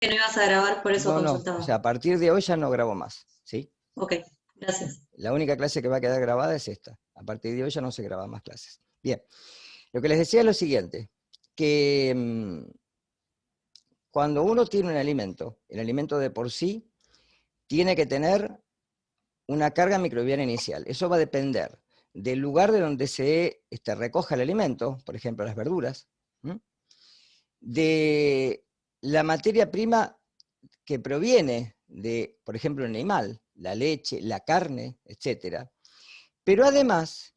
que no ibas a grabar, por eso No, no, o sea, consultaba. a partir de hoy ya no grabo más, ¿sí? Ok, gracias. La única clase que va a quedar grabada es esta. A partir de hoy ya no se graban más clases. Bien, lo que les decía es lo siguiente, que cuando uno tiene un alimento, el alimento de por sí tiene que tener una carga microbiana inicial. Eso va a depender del lugar de donde se recoja el alimento, por ejemplo las verduras, ¿m? De la materia prima que proviene de, por ejemplo, el animal, la leche, la carne, etc. Pero además,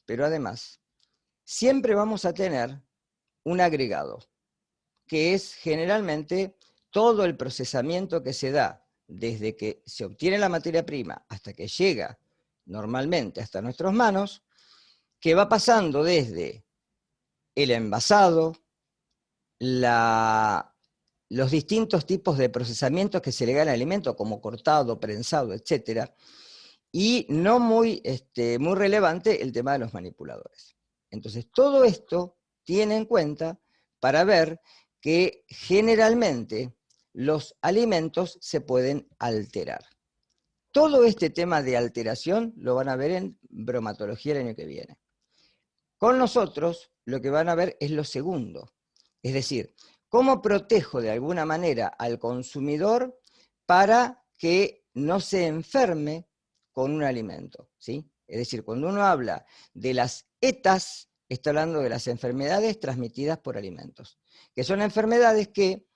siempre vamos a tener un agregado, que es generalmente todo el procesamiento que se da desde que se obtiene la materia prima hasta que llega normalmente hasta nuestras manos, que va pasando desde el envasado, los distintos tipos de procesamientos que se le dan al alimento, como cortado, prensado, etc. Y no muy relevante el tema de los manipuladores. Entonces, todo esto tiene en cuenta para ver que generalmente los alimentos se pueden alterar. Todo este tema de alteración lo van a ver en bromatología el año que viene. Con nosotros lo que van a ver es lo segundo, es decir, cómo protejo de alguna manera al consumidor para que no se enferme con un alimento, ¿sí? Es decir, cuando uno habla de las ETAs, está hablando de las enfermedades transmitidas por alimentos, que son enfermedades que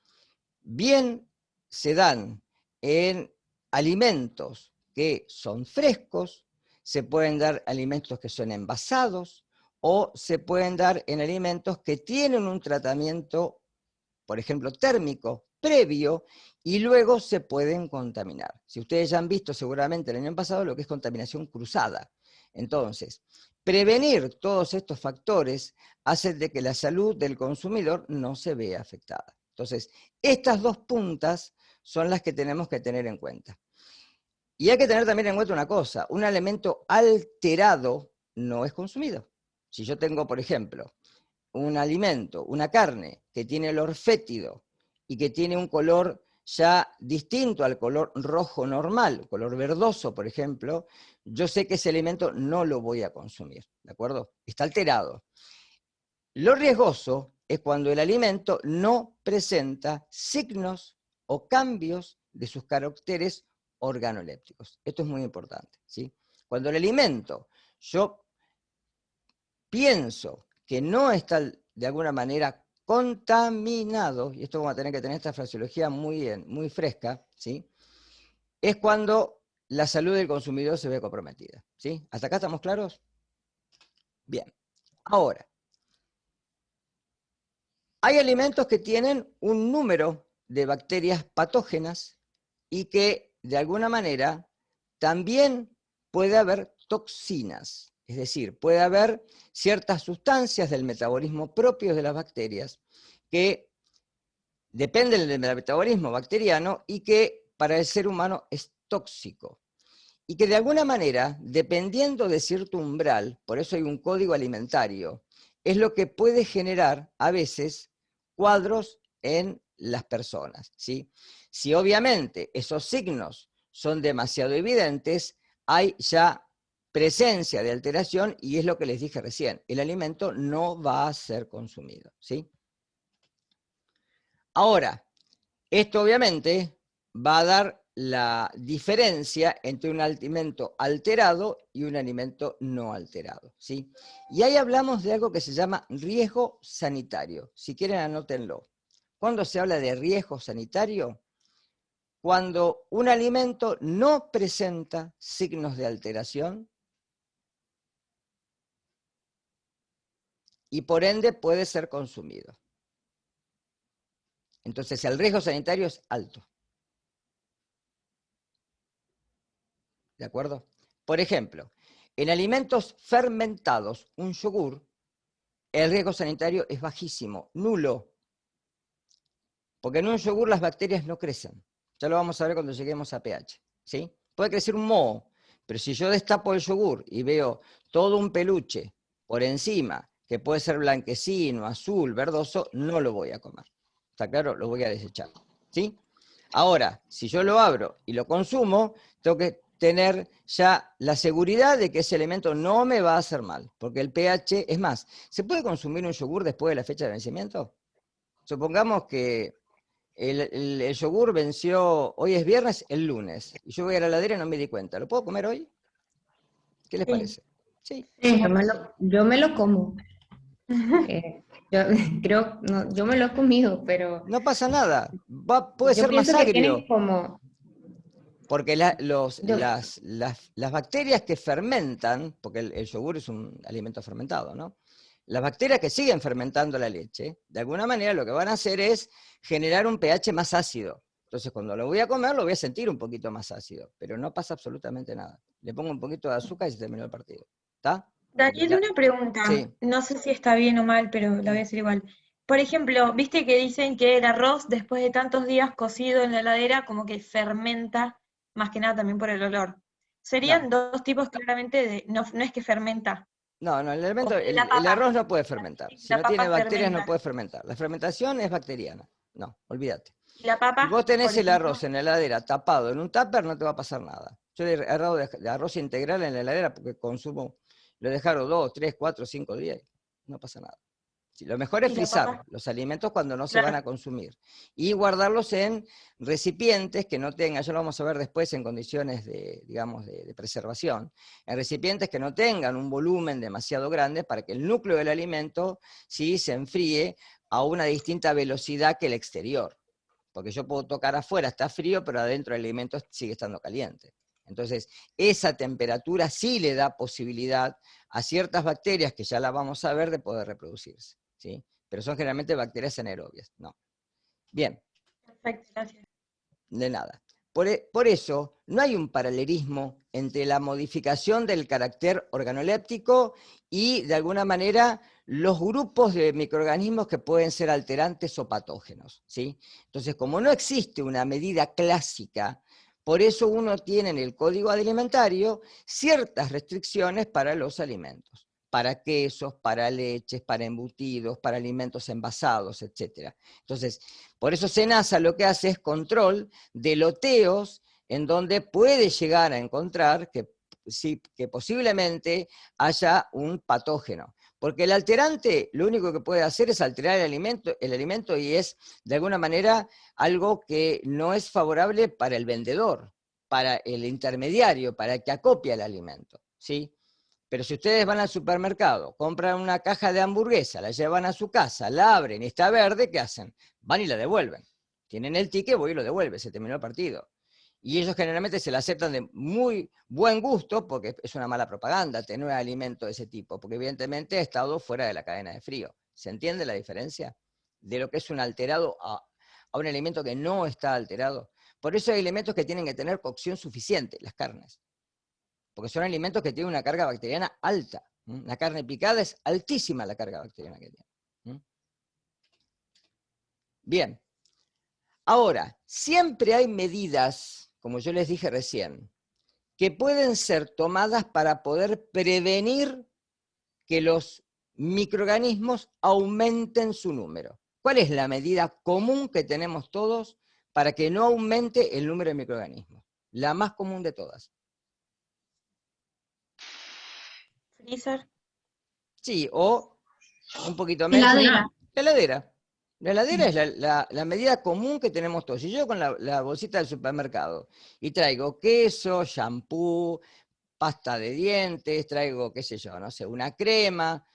bien se dan en alimentos que son frescos, se pueden dar alimentos que son envasados, o se pueden dar en alimentos que tienen un tratamiento, por ejemplo, térmico, previo, y luego se pueden contaminar. Si ustedes ya han visto seguramente el año pasado lo que es contaminación cruzada. Entonces, prevenir todos estos factores hace de que la salud del consumidor no se vea afectada. Entonces, estas dos puntas son las que tenemos que tener en cuenta. Y hay que tener también en cuenta una cosa, un alimento alterado no es consumido. Si yo tengo, por ejemplo, un alimento, una carne, que tiene olor fétido y que tiene un color ya distinto al color rojo normal, color verdoso, por ejemplo, yo sé que ese alimento no lo voy a consumir, ¿de acuerdo? Está alterado. Lo riesgoso es cuando el alimento no presenta signos o cambios de sus caracteres organolépticos. Esto es muy importante, ¿sí? Cuando el alimento yo pienso que no está de alguna manera contaminado, y esto vamos a tener que tener esta fraseología muy fresca, ¿sí? Es cuando la salud del consumidor se ve comprometida, ¿sí? ¿Hasta acá estamos claros? Bien. Ahora, hay alimentos que tienen un número de bacterias patógenas y que, de alguna manera, también puede haber toxinas. Es decir, puede haber ciertas sustancias del metabolismo propio de las bacterias que dependen del metabolismo bacteriano y que para el ser humano es tóxico. Y que de alguna manera, dependiendo de cierto umbral, por eso hay un código alimentario, es lo que puede generar a veces cuadros en las personas, ¿sí? Si obviamente esos signos son demasiado evidentes, hay ya presencia de alteración y es lo que les dije recién, el alimento no va a ser consumido, ¿sí? Ahora, esto obviamente va a dar la diferencia entre un alimento alterado y un alimento no alterado, ¿sí? Y ahí hablamos de algo que se llama riesgo sanitario. Si quieren, anótenlo. ¿Cuándo se habla de riesgo sanitario? Cuando un alimento no presenta signos de alteración y por ende puede ser consumido. Entonces el riesgo sanitario es alto. ¿De acuerdo? Por ejemplo, en alimentos fermentados, un yogur, el riesgo sanitario es bajísimo, nulo. Porque en un yogur las bacterias no crecen. Ya lo vamos a ver cuando lleguemos a pH. ¿Sí? Puede crecer un moho, pero si yo destapo el yogur y veo todo un peluche por encima, que puede ser blanquecino, azul, verdoso, no lo voy a comer. ¿Está claro? Lo voy a desechar. ¿Sí? Ahora, si yo lo abro y lo consumo, tengo que tener ya la seguridad de que ese elemento no me va a hacer mal, porque el pH, es más, ¿se puede consumir un yogur después de la fecha de vencimiento? Supongamos que el yogur venció, hoy es viernes, el lunes, y yo voy a la heladera y no me di cuenta. ¿Lo puedo comer hoy? ¿Qué les Sí. parece? Sí. Sí. Yo me lo como. Yo creo, no, yo me lo he comido, pero No pasa nada, puede yo ser más pienso que tienen agrio, como, porque yo- las bacterias que fermentan, porque el yogur es un alimento fermentado, ¿no? Las bacterias que siguen fermentando la leche, de alguna manera lo que van a hacer es generar un pH más ácido. Entonces cuando lo voy a comer lo voy a sentir un poquito más ácido, pero no pasa absolutamente nada. Le pongo un poquito de azúcar y se terminó el partido. ¿Está? Daniel, una pregunta. Sí, No sé si está bien o mal, pero la voy a hacer igual. Por ejemplo, viste que dicen que el arroz, después de tantos días cocido en la heladera, como que fermenta, más que nada también por el olor. no. Serían dos tipos claramente de. No, no es que fermenta. No, el O elemento, la el papa. arroz no puede fermentar. Si La no tiene papa bacterias no fermenta. puede fermentar. La fermentación es bacteriana. No, olvídate. Y la Si papa, vos tenés por el arroz ejemplo. en la heladera tapado en un tupper, no te va a pasar nada. Yo he agarrado de arroz integral en la heladera porque consumo, lo dejaron 2, 3, 4, 5 días, no pasa nada. Sí, lo mejor es Y la frizar papa, los alimentos cuando no se van claro. a consumir y guardarlos en recipientes que no tengan, ya lo vamos a ver después en condiciones de, digamos, de preservación, en recipientes que no tengan un volumen demasiado grande para que el núcleo del alimento sí se enfríe a una distinta velocidad que el exterior. Porque yo puedo tocar afuera, está frío, pero adentro el alimento sigue estando caliente. Entonces, esa temperatura sí le da posibilidad a ciertas bacterias, que ya las vamos a ver, de poder reproducirse. ¿Sí? Pero son generalmente bacterias anaerobias. No. Bien, Perfecto, gracias. de nada. Por eso, no hay un paralelismo entre la modificación del carácter organoléptico y, de alguna manera, los grupos de microorganismos que pueden ser alterantes o patógenos. ¿Sí? Entonces, como no existe una medida clásica, por eso uno tiene en el código alimentario ciertas restricciones para los alimentos, para quesos, para leches, para embutidos, para alimentos envasados, etc. Entonces, por eso SENASA lo que hace es control de loteos en donde puede llegar a encontrar que, sí, que posiblemente haya un patógeno. Porque el alterante lo único que puede hacer es alterar el alimento y es, de alguna manera, algo que no es favorable para el vendedor, para el intermediario, para el que acopia el alimento, ¿sí? Pero si ustedes van al supermercado, compran una caja de hamburguesa, la llevan a su casa, la abren y está verde, ¿qué hacen? Van y la devuelven. Tienen el ticket, voy y lo devuelve, se terminó el partido. Y ellos generalmente se la aceptan de muy buen gusto, porque es una mala propaganda tener un alimento de ese tipo, porque evidentemente ha estado fuera de la cadena de frío. ¿Se entiende la diferencia? De lo que es un alterado a un alimento que no está alterado. Por eso hay alimentos que tienen que tener cocción suficiente, las carnes, porque son alimentos que tienen una carga bacteriana alta. La carne picada es altísima la carga bacteriana que tiene. Bien. Ahora, siempre hay medidas, como yo les dije recién, que pueden ser tomadas para poder prevenir que los microorganismos aumenten su número. ¿Cuál es la medida común que tenemos todos para que no aumente el número de microorganismos? La más común de todas. Freezer. Sí, o un poquito menos. Heladera. La heladera. La heladera es la medida común que tenemos todos. Si yo con la bolsita del supermercado y traigo queso, shampoo, pasta de dientes, traigo, qué sé yo, no sé, una crema,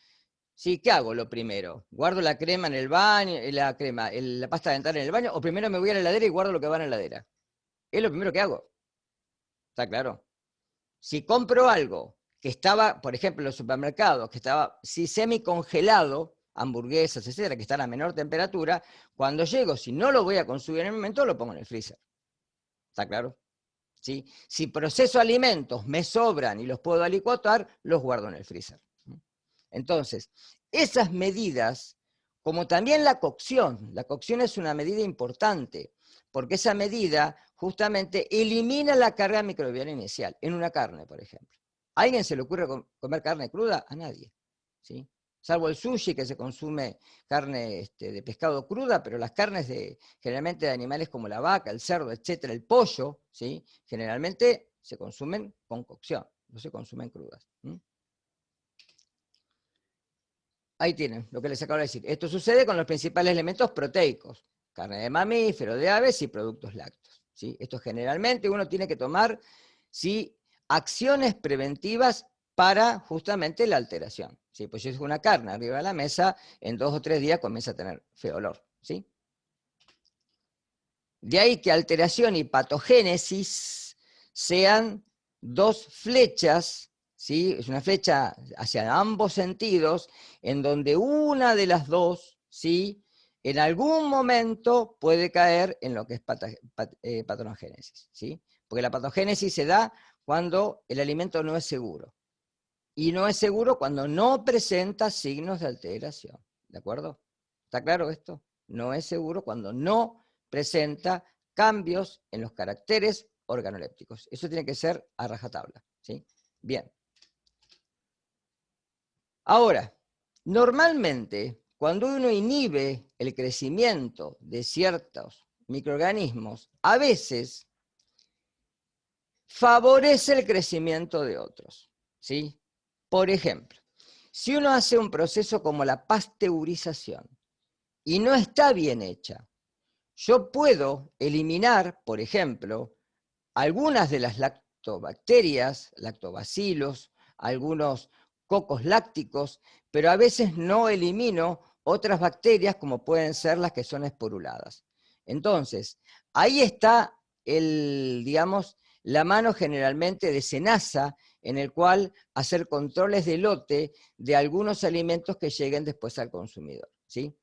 ¿sí? ¿Qué hago lo primero? ¿Guardo la crema en el baño, la pasta dental en el baño, o primero me voy a la heladera y guardo lo que va en la heladera? Es lo primero que hago. ¿Está claro? Si compro algo que estaba, por ejemplo, en los supermercados, que estaba semi-congelado, hamburguesas, etcétera, que están a menor temperatura, cuando llego, si no lo voy a consumir en el momento, lo pongo en el freezer. ¿Está claro? ¿Sí? Si proceso alimentos, me sobran y los puedo alicuotar, los guardo en el freezer. Entonces, esas medidas, como también la cocción es una medida importante, porque esa medida justamente elimina la carga microbiana inicial, en una carne, por ejemplo. ¿A alguien se le ocurre comer carne cruda? A nadie. ¿Sí? salvo el sushi, que se consume carne de pescado cruda, pero las carnes generalmente de animales como la vaca, el cerdo, etcétera, el pollo, ¿sí? Generalmente se consumen con cocción, no se consumen crudas. Ahí tienen lo que les acabo de decir. Esto sucede con los principales elementos proteicos, carne de mamíferos, de aves y productos lácteos, ¿sí? Esto generalmente uno tiene que tomar, ¿sí?, acciones preventivas para justamente la alteración, ¿sí? Pues si es una carne arriba de la mesa, en 2 o 3 días comienza a tener feo olor, ¿sí? De ahí que alteración y patogénesis sean 2 flechas, ¿sí? Es una flecha hacia ambos sentidos, en donde una de las dos, ¿sí?, en algún momento puede caer en lo que es patogénesis, ¿sí? Porque la patogénesis se da cuando el alimento no es seguro. Y no es seguro cuando no presenta signos de alteración, ¿de acuerdo? ¿Está claro esto? No es seguro cuando no presenta cambios en los caracteres organolépticos. Eso tiene que ser a rajatabla, ¿sí? Bien. Ahora, normalmente, cuando uno inhibe el crecimiento de ciertos microorganismos, a veces favorece el crecimiento de otros, ¿sí? Por ejemplo, si uno hace un proceso como la pasteurización y no está bien hecha, yo puedo eliminar, por ejemplo, algunas de las lactobacterias, lactobacilos, algunos cocos lácticos, pero a veces no elimino otras bacterias como pueden ser las que son esporuladas. Entonces, ahí está digamos, la mano generalmente de SENASA, en el cual hacer controles de lote de algunos alimentos que lleguen después al consumidor, ¿sí?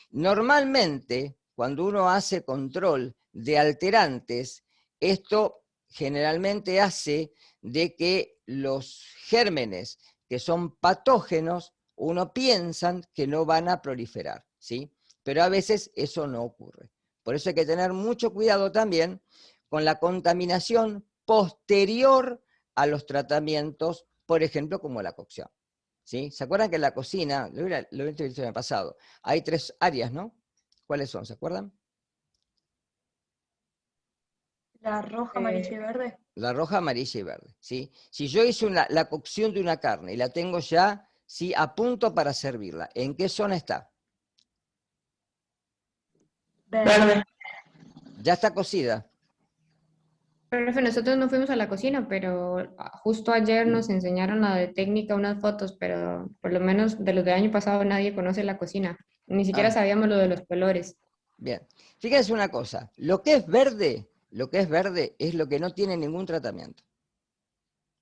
Normalmente, cuando uno hace control de alterantes, esto generalmente hace de que los gérmenes que son patógenos, uno piensa que no van a proliferar, ¿sí? Pero a veces eso no ocurre. Por eso hay que tener mucho cuidado también con la contaminación posterior a los tratamientos, por ejemplo, como la cocción, ¿sí? ¿Se acuerdan que en la cocina, lo he visto en el pasado, hay 3 áreas, ¿no? ¿Cuáles son? ¿Se acuerdan? La roja, amarilla y verde. La roja, amarilla y verde, ¿sí? Si yo hice la cocción de una carne y la tengo ya, ¿sí?, a punto para servirla, ¿en qué zona está? Verde. Ya está cocida. Profe, nosotros no fuimos a la cocina, pero justo ayer nos enseñaron la de técnica, unas fotos, pero por lo menos de los del año pasado nadie conoce la cocina. Ni siquiera Ah, sabíamos lo de los colores. bien. Fíjense una cosa, lo que es verde es lo que no tiene ningún tratamiento.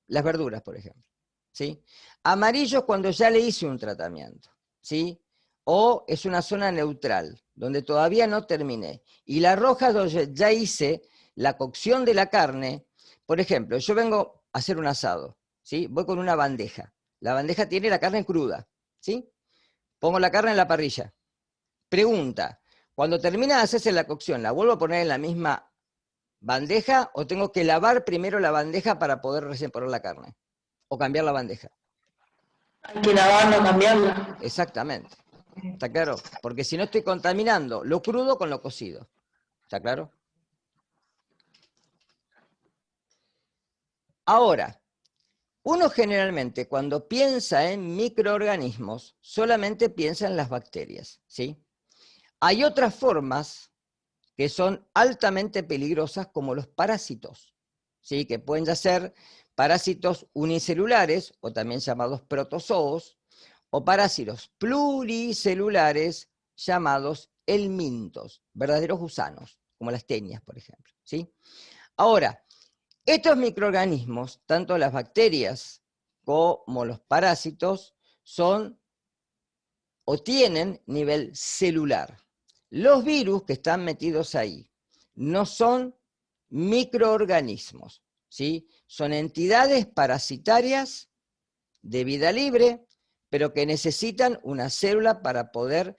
Las verduras, por ejemplo, ¿sí? Amarillo es cuando ya le hice un tratamiento, ¿sí? O es una zona neutral, donde todavía no terminé. Y la roja es donde ya hice la cocción de la carne. Por ejemplo, yo vengo a hacer un asado, ¿sí? Voy con una bandeja. La bandeja tiene la carne cruda, ¿sí? Pongo la carne en la parrilla. Pregunta, cuando termina de hacerse la cocción, ¿la vuelvo a poner en la misma bandeja o tengo que lavar primero la bandeja para poder recién poner la carne? O cambiar la bandeja. Hay que lavarla, cambiarla. Exactamente. ¿Está claro? Porque si no estoy contaminando lo crudo con lo cocido. ¿Está claro? Ahora, uno generalmente cuando piensa en microorganismos, solamente piensa en las bacterias, ¿sí? Hay otras formas que son altamente peligrosas como los parásitos, ¿sí? Que pueden ya ser parásitos unicelulares, o también llamados protozoos, o parásitos pluricelulares llamados helmintos, verdaderos gusanos, como las tenias, por ejemplo, ¿sí? Ahora, estos microorganismos, tanto las bacterias como los parásitos, son o tienen nivel celular. Los virus que están metidos ahí no son microorganismos, ¿sí? Son entidades parasitarias de vida libre, pero que necesitan una célula para poder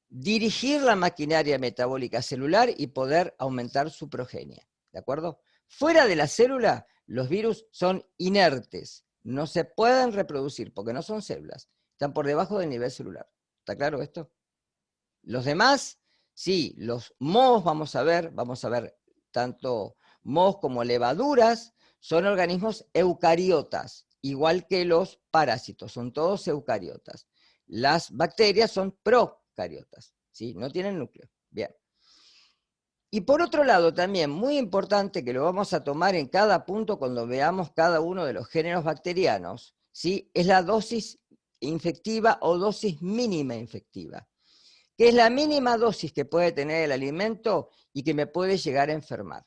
dirigir la maquinaria metabólica celular y poder aumentar su progenie, ¿de acuerdo? Fuera de la célula, los virus son inertes, no se pueden reproducir porque no son células, están por debajo del nivel celular. ¿Está claro esto? Los demás, sí, los mohos vamos a ver tanto mohos como levaduras, son organismos eucariotas, igual que los parásitos, son todos eucariotas. Las bacterias son procariotas, ¿sí? No tienen núcleo. Bien. Y por otro lado también, muy importante, que lo vamos a tomar en cada punto cuando veamos cada uno de los géneros bacterianos, ¿sí? Es la dosis infectiva o dosis mínima infectiva, que es la mínima dosis que puede tener el alimento y que me puede llegar a enfermar,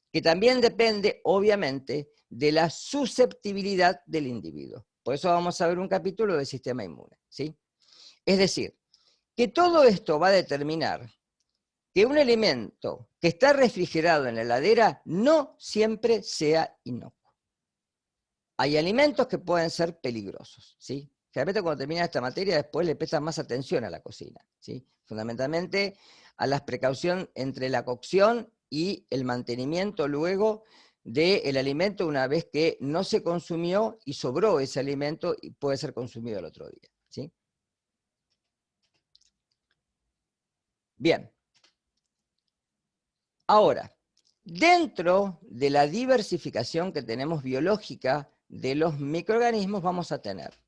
que también depende, obviamente, de la susceptibilidad del individuo. Por eso vamos a ver un capítulo del sistema inmune, ¿sí? Es decir, que todo esto va a determinar que un alimento que está refrigerado en la heladera no siempre sea inocuo. Hay alimentos que pueden ser peligrosos, ¿sí? Generalmente cuando termina esta materia después le prestan más atención a la cocina, ¿sí? Fundamentalmente a la precaución entre la cocción y el mantenimiento luego del alimento una vez que no se consumió y sobró ese alimento y puede ser consumido el otro día, ¿sí? Bien. Ahora, dentro de la diversificación que tenemos biológica de los microorganismos vamos a tener,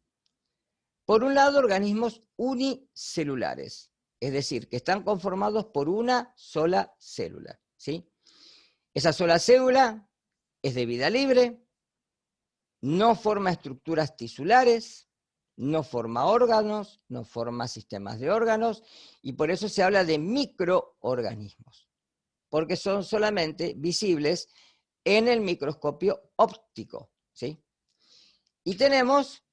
por un lado, organismos unicelulares, es decir, que están conformados por una sola célula, ¿sí? Esa sola célula es de vida libre, no forma estructuras tisulares, no forma órganos, no forma sistemas de órganos, y por eso se habla de microorganismos, porque son solamente visibles en el microscopio óptico, ¿sí? Y tenemos,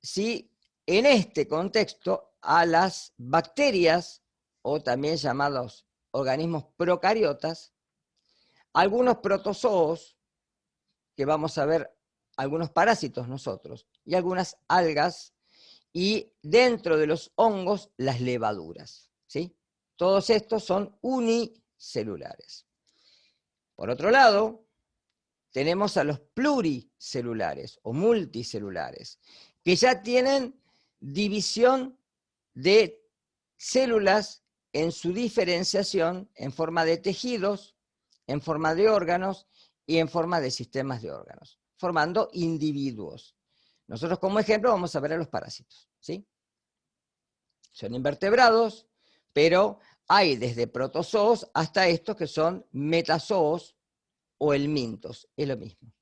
¿sí?, en este contexto a las bacterias, o también llamados organismos procariotas, algunos protozoos, que vamos a ver algunos parásitos nosotros, y algunas algas, y dentro de los hongos, las levaduras, ¿sí? Todos estos son unicelulares. Por otro lado, tenemos a los pluricelulares o multicelulares, que ya tienen división de células en su diferenciación en forma de tejidos, en forma de órganos y en forma de sistemas de órganos, formando individuos. Nosotros como ejemplo vamos a ver a los parásitos, ¿sí? Son invertebrados, pero hay desde protozoos hasta estos que son metazoos o helmintos, es lo mismo.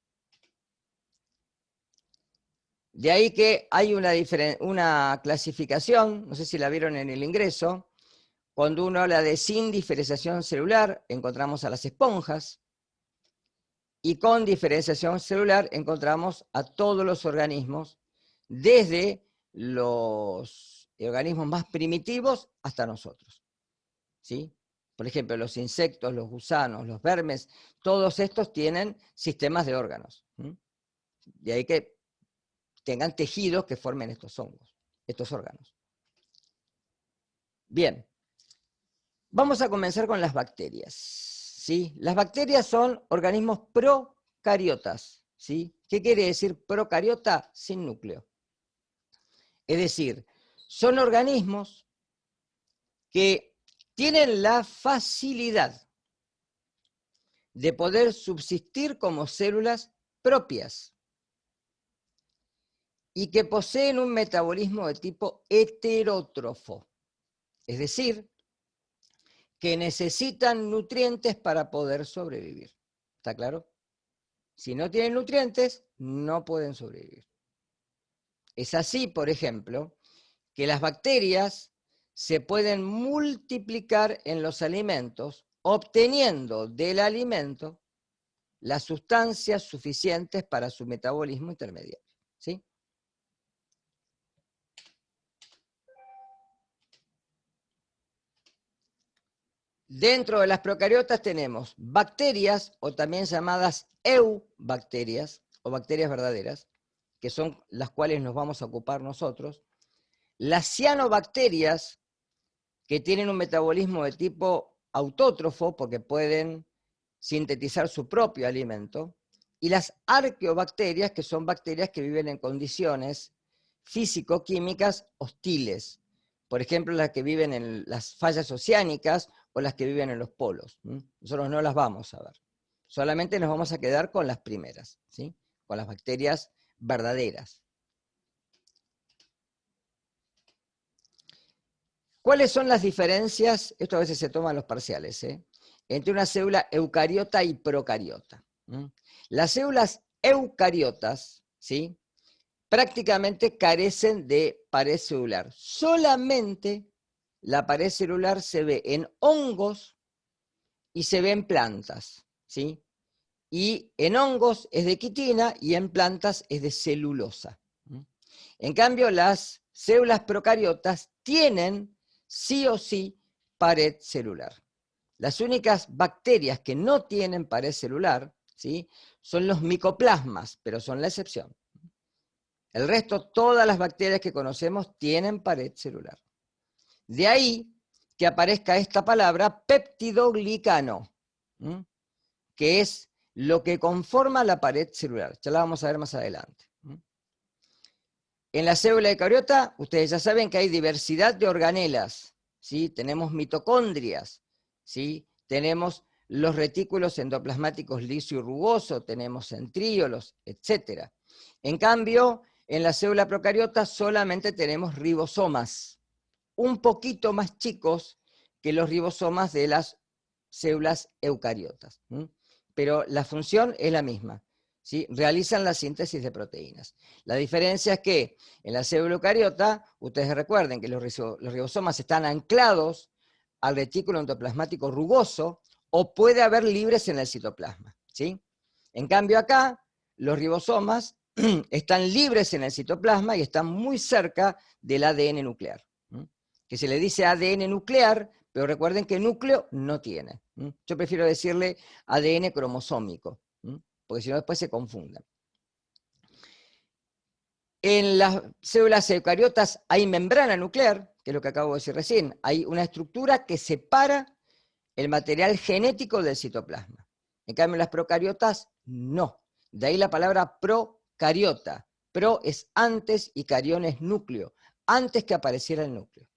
De ahí que hay una clasificación, no sé si la vieron en el ingreso, cuando uno habla de sin diferenciación celular, encontramos a las esponjas, y con diferenciación celular encontramos a todos los organismos, desde los organismos más primitivos hasta nosotros, ¿sí? Por ejemplo, los insectos, los gusanos, los vermes, todos estos tienen sistemas de órganos. De ahí que tengan tejidos que formen estos hongos, estos órganos. Bien, vamos a comenzar con las bacterias, ¿sí? Las bacterias son organismos procariotas, ¿sí? ¿Qué quiere decir procariota? Sin núcleo. Es decir, son organismos que tienen la facilidad de poder subsistir como células propias y que poseen un metabolismo de tipo heterótrofo, es decir, que necesitan nutrientes para poder sobrevivir. ¿Está claro? Si no tienen nutrientes, no pueden sobrevivir. Es así, por ejemplo, que las bacterias se pueden multiplicar en los alimentos, obteniendo del alimento las sustancias suficientes para su metabolismo intermediario, ¿sí? Dentro de las procariotas tenemos bacterias, o también llamadas eubacterias, o bacterias verdaderas, que son las cuales nos vamos a ocupar nosotros, las cianobacterias, que tienen un metabolismo de tipo autótrofo, porque pueden sintetizar su propio alimento, y las arqueobacterias, que son bacterias que viven en condiciones físico-químicas hostiles. Por ejemplo, las que viven en las fallas oceánicas o las que viven en los polos. Nosotros no las vamos a ver. Solamente nos vamos a quedar con las primeras, ¿sí? Con las bacterias verdaderas. ¿Cuáles son las diferencias? Esto a veces se toma en los parciales, entre una célula eucariota y procariota. Las células eucariotas, ¿sí?, prácticamente carecen de pared celular. Solamente la pared celular se ve en hongos y se ve en plantas, ¿sí? Y en hongos es de quitina y en plantas es de celulosa. En cambio, las células procariotas tienen sí o sí pared celular. Las únicas bacterias que no tienen pared celular, ¿sí?, son los micoplasmas, pero son la excepción. El resto, todas las bacterias que conocemos tienen pared celular. De ahí que aparezca esta palabra peptidoglicano, que es lo que conforma la pared celular. Ya la vamos a ver más adelante. En la célula eucariota, ustedes ya saben que hay diversidad de organelas, ¿sí? Tenemos mitocondrias, ¿sí? Tenemos los retículos endoplasmáticos liso y rugoso, tenemos centríolos, etc. En cambio, en la célula procariota solamente tenemos ribosomas, un poquito más chicos que los ribosomas de las células eucariotas. Pero la función es la misma, ¿sí? Realizan la síntesis de proteínas. La diferencia es que en la célula eucariota, ustedes recuerden que los ribosomas están anclados al retículo endoplasmático rugoso, o puede haber libres en el citoplasma, ¿sí? En cambio acá, los ribosomas están libres en el citoplasma y están muy cerca del ADN nuclear, que se le dice ADN nuclear, pero recuerden que núcleo no tiene. Yo prefiero decirle ADN cromosómico, porque si no después se confundan. En las células eucariotas hay membrana nuclear, que es lo que acabo de decir recién. Hay una estructura que separa el material genético del citoplasma. En cambio, en las procariotas, no. De ahí la palabra procariota. Pro es antes y carión es núcleo, antes que apareciera el núcleo.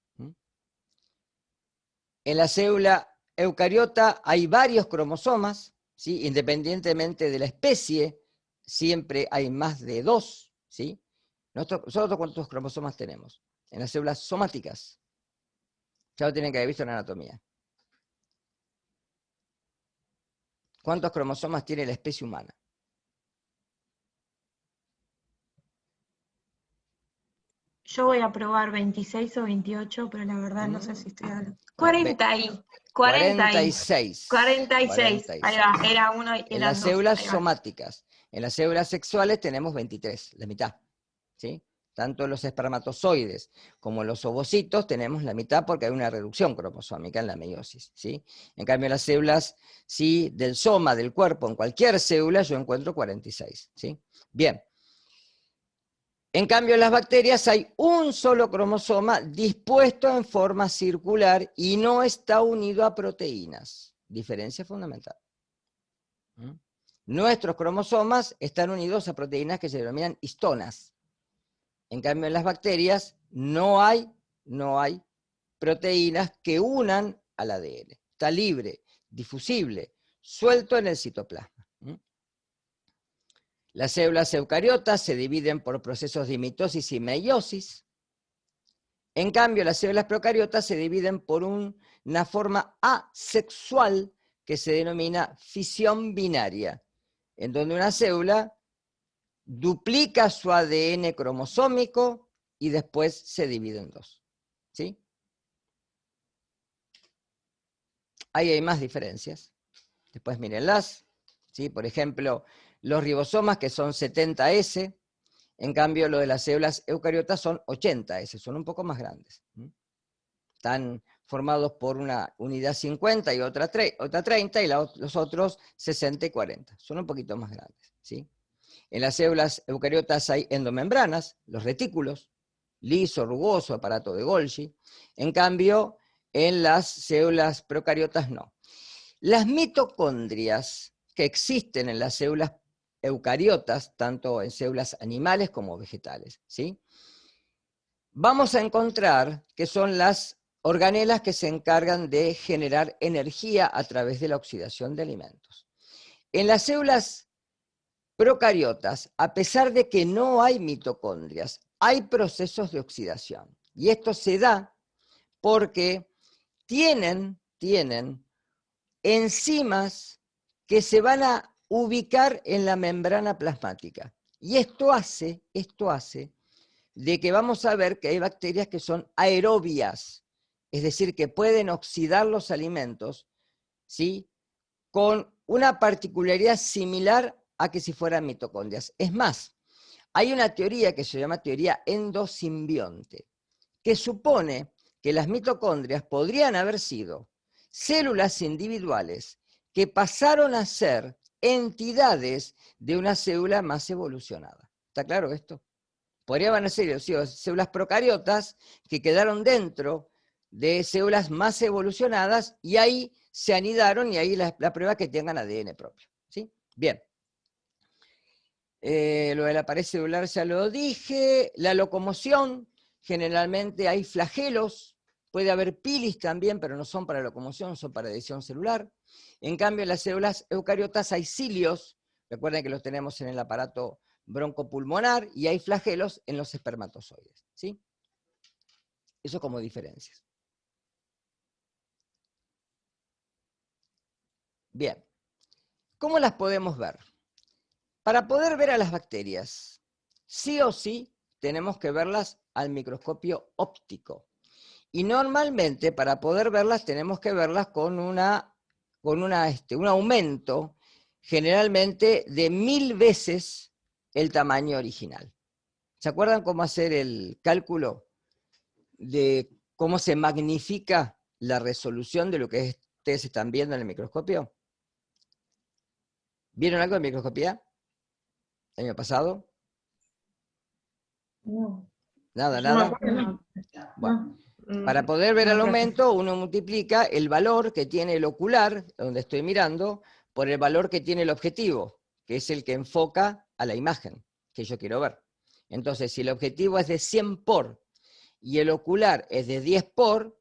En la célula eucariota hay varios cromosomas, ¿sí? Independientemente de la especie, siempre hay más de 2, ¿sí? ¿Nosotros cuántos cromosomas tenemos? En las células somáticas. Ya lo tienen que haber visto en anatomía. ¿Cuántos cromosomas tiene la especie humana? Yo voy a probar 26 o 28, pero la verdad no sé si estoy hablando. 46. 46. Ahí va, era uno y En eran las dos. células Ahí va. somáticas. En las células sexuales tenemos 23, la mitad, ¿sí? Tanto los espermatozoides como los ovocitos tenemos la mitad porque hay una reducción cromosómica en la meiosis, ¿sí? En cambio, en las células, sí, del soma, del cuerpo, en cualquier célula yo encuentro 46, ¿sí? Bien. En cambio, en las bacterias hay un solo cromosoma dispuesto en forma circular y no está unido a proteínas. Diferencia fundamental. Nuestros cromosomas están unidos a proteínas que se denominan histonas. En cambio, en las bacterias no hay proteínas que unan al ADN. Está libre, difusible, suelto en el citoplasma. Las células eucariotas se dividen por procesos de mitosis y meiosis. En cambio, las células procariotas se dividen por una forma asexual que se denomina fisión binaria, en donde una célula duplica su ADN cromosómico y después se divide en dos. ¿Sí? Ahí hay más diferencias. Después mírenlas. ¿Sí? Por ejemplo, los ribosomas, que son 70S, en cambio lo de las células eucariotas son 80S, son un poco más grandes. Están formados por una unidad 50 y otra 30, y los otros 60 y 40. Son un poquito más grandes, ¿sí? En las células eucariotas hay endomembranas, los retículos, liso, rugoso, aparato de Golgi. En cambio, en las células procariotas no. Las mitocondrias que existen en las células eucariotas, tanto en células animales como vegetales, ¿sí? vamos a encontrar que son las organelas que se encargan de generar energía a través de la oxidación de alimentos. En las células procariotas, a pesar de que no hay mitocondrias, hay procesos de oxidación. Y esto se da porque tienen enzimas que se van a ubicar en la membrana plasmática. Y esto hace de que vamos a ver que hay bacterias que son aerobias, es decir, que pueden oxidar los alimentos, ¿sí?, con una particularidad similar a que si fueran mitocondrias. Es más, hay una teoría que se llama teoría endosimbionte, que supone que las mitocondrias podrían haber sido células individuales que pasaron a ser entidades de una célula más evolucionada. ¿Está claro esto? Podrían haber sido células procariotas que quedaron dentro de células más evolucionadas y ahí se anidaron y ahí la prueba es que tengan ADN propio. ¿Sí? Bien. Lo de la pared celular ya lo dije. La locomoción, generalmente hay flagelos, puede haber pilis también, pero no son para locomoción, son para adhesión celular. En cambio, en las células eucariotas hay cilios, recuerden que los tenemos en el aparato broncopulmonar, y hay flagelos en los espermatozoides. ¿Sí? Eso como diferencias. Bien. ¿Cómo las podemos ver? Para poder ver a las bacterias, sí o sí tenemos que verlas al microscopio óptico. Y normalmente para poder verlas tenemos que verlas con un aumento generalmente de 1000 veces el tamaño original. ¿Se acuerdan cómo hacer el cálculo de cómo se magnifica la resolución de lo que ustedes están viendo en el microscopio? ¿Vieron algo de microscopía el año pasado? No. Nada, No me nada. acuerdo. Bueno, Mm, para poder ver no, el profe. aumento, uno multiplica el valor que tiene el ocular, donde estoy mirando, por el valor que tiene el objetivo, que es el que enfoca a la imagen que yo quiero ver. Entonces, si el objetivo es de 100 por y el ocular es de 10 por,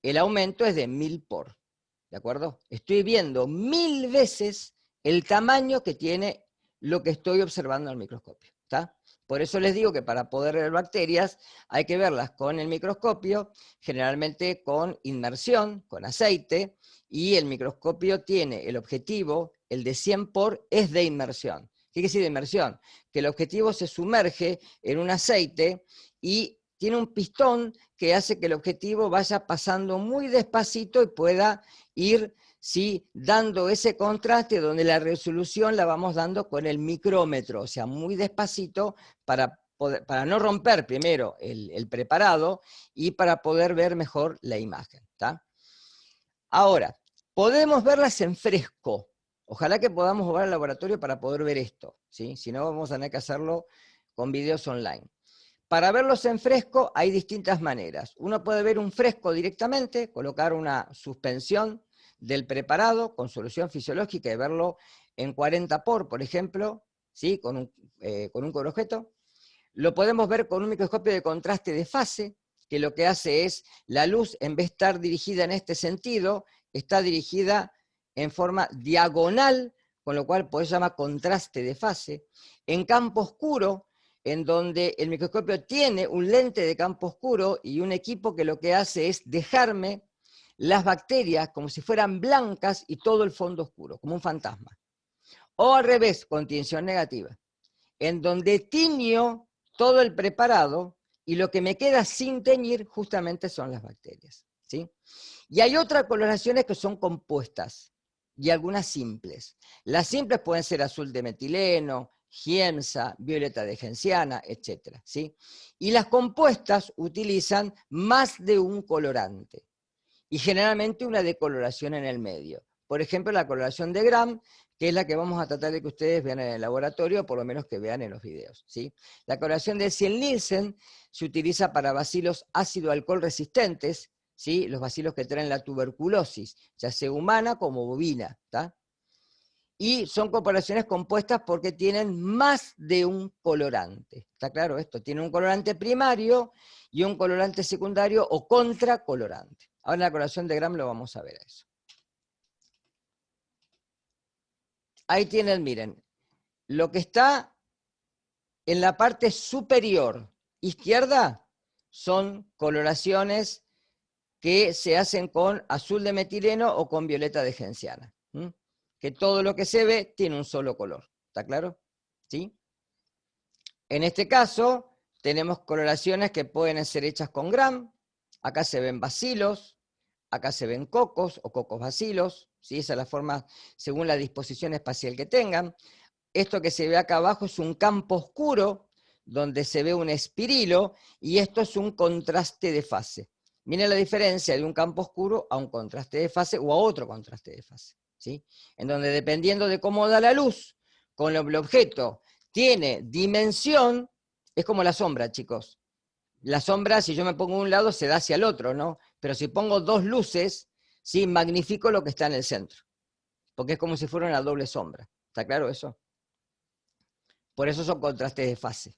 el aumento es de 1000 por. ¿De acuerdo? Estoy viendo 1000 veces el tamaño que tiene lo que estoy observando al microscopio. ¿Está? Por eso les digo que para poder ver bacterias hay que verlas con el microscopio, generalmente con inmersión, con aceite, y el microscopio tiene el objetivo, el de 100 por, es de inmersión. ¿Qué quiere decir de inmersión? Que el objetivo se sumerge en un aceite y tiene un pistón que hace que el objetivo vaya pasando muy despacito y pueda ir, ¿sí?, dando ese contraste donde la resolución la vamos dando con el micrómetro, o sea, muy despacito para no romper primero el preparado y para poder ver mejor la imagen. ¿Tá? Ahora, podemos verlas en fresco. Ojalá que podamos volver al laboratorio para poder ver esto, ¿sí? Si no, vamos a tener que hacerlo con videos online. Para verlos en fresco hay distintas maneras. Uno puede ver un fresco directamente, colocar una suspensión del preparado con solución fisiológica y verlo en 40 por ejemplo, ¿sí?, con un cobrobjeto. Lo podemos ver con un microscopio de contraste de fase, que lo que hace es, la luz en vez de estar dirigida en este sentido, está dirigida en forma diagonal, con lo cual pues, se llama contraste de fase. En campo oscuro, en donde el microscopio tiene un lente de campo oscuro y un equipo que lo que hace es dejarme las bacterias como si fueran blancas y todo el fondo oscuro, como un fantasma. O al revés, con tinción negativa, en donde tiño todo el preparado y lo que me queda sin teñir justamente son las bacterias. ¿Sí? Y hay otras coloraciones que son compuestas y algunas simples. Las simples pueden ser azul de metileno, giemsa, violeta de genciana, etc. ¿Sí? Y las compuestas utilizan más de un colorante y generalmente una decoloración en el medio. Por ejemplo, la coloración de Gram, que es la que vamos a tratar de que ustedes vean en el laboratorio, o por lo menos que vean en los videos. ¿Sí? La coloración de Ciel-Nielsen se utiliza para bacilos ácido-alcohol resistentes, ¿sí?, los bacilos que traen la tuberculosis, ya sea humana como bovina. ¿tá? y son corporaciones compuestas porque tienen más de un colorante. ¿Está claro esto? Tienen un colorante primario y un colorante secundario o contracolorante. Ahora en la coloración de Gram lo vamos a ver a eso. Ahí tienen, miren, lo que está en la parte superior izquierda son coloraciones que se hacen con azul de metileno o con violeta de genciana. Que todo lo que se ve tiene un solo color. ¿Está claro? ¿Sí? En este caso, tenemos coloraciones que pueden ser hechas con Gram. Acá se ven bacilos, acá se ven cocos o cocos bacilos. ¿Sí? Esa es la forma según la disposición espacial que tengan. Esto que se ve acá abajo es un campo oscuro, donde se ve un espirilo, y esto es un contraste de fase. Miren la diferencia de un campo oscuro a un contraste de fase o a otro contraste de fase. ¿Sí? En donde dependiendo de cómo da la luz, con el objeto tiene dimensión, es como la sombra, chicos. La sombra, si yo me pongo a un lado, se da hacia el otro, ¿no? Pero si pongo dos luces, ¿sí? Magnifico lo que está en el centro. Porque es como si fuera una doble sombra. ¿Está claro eso? Por eso son contrastes de fase.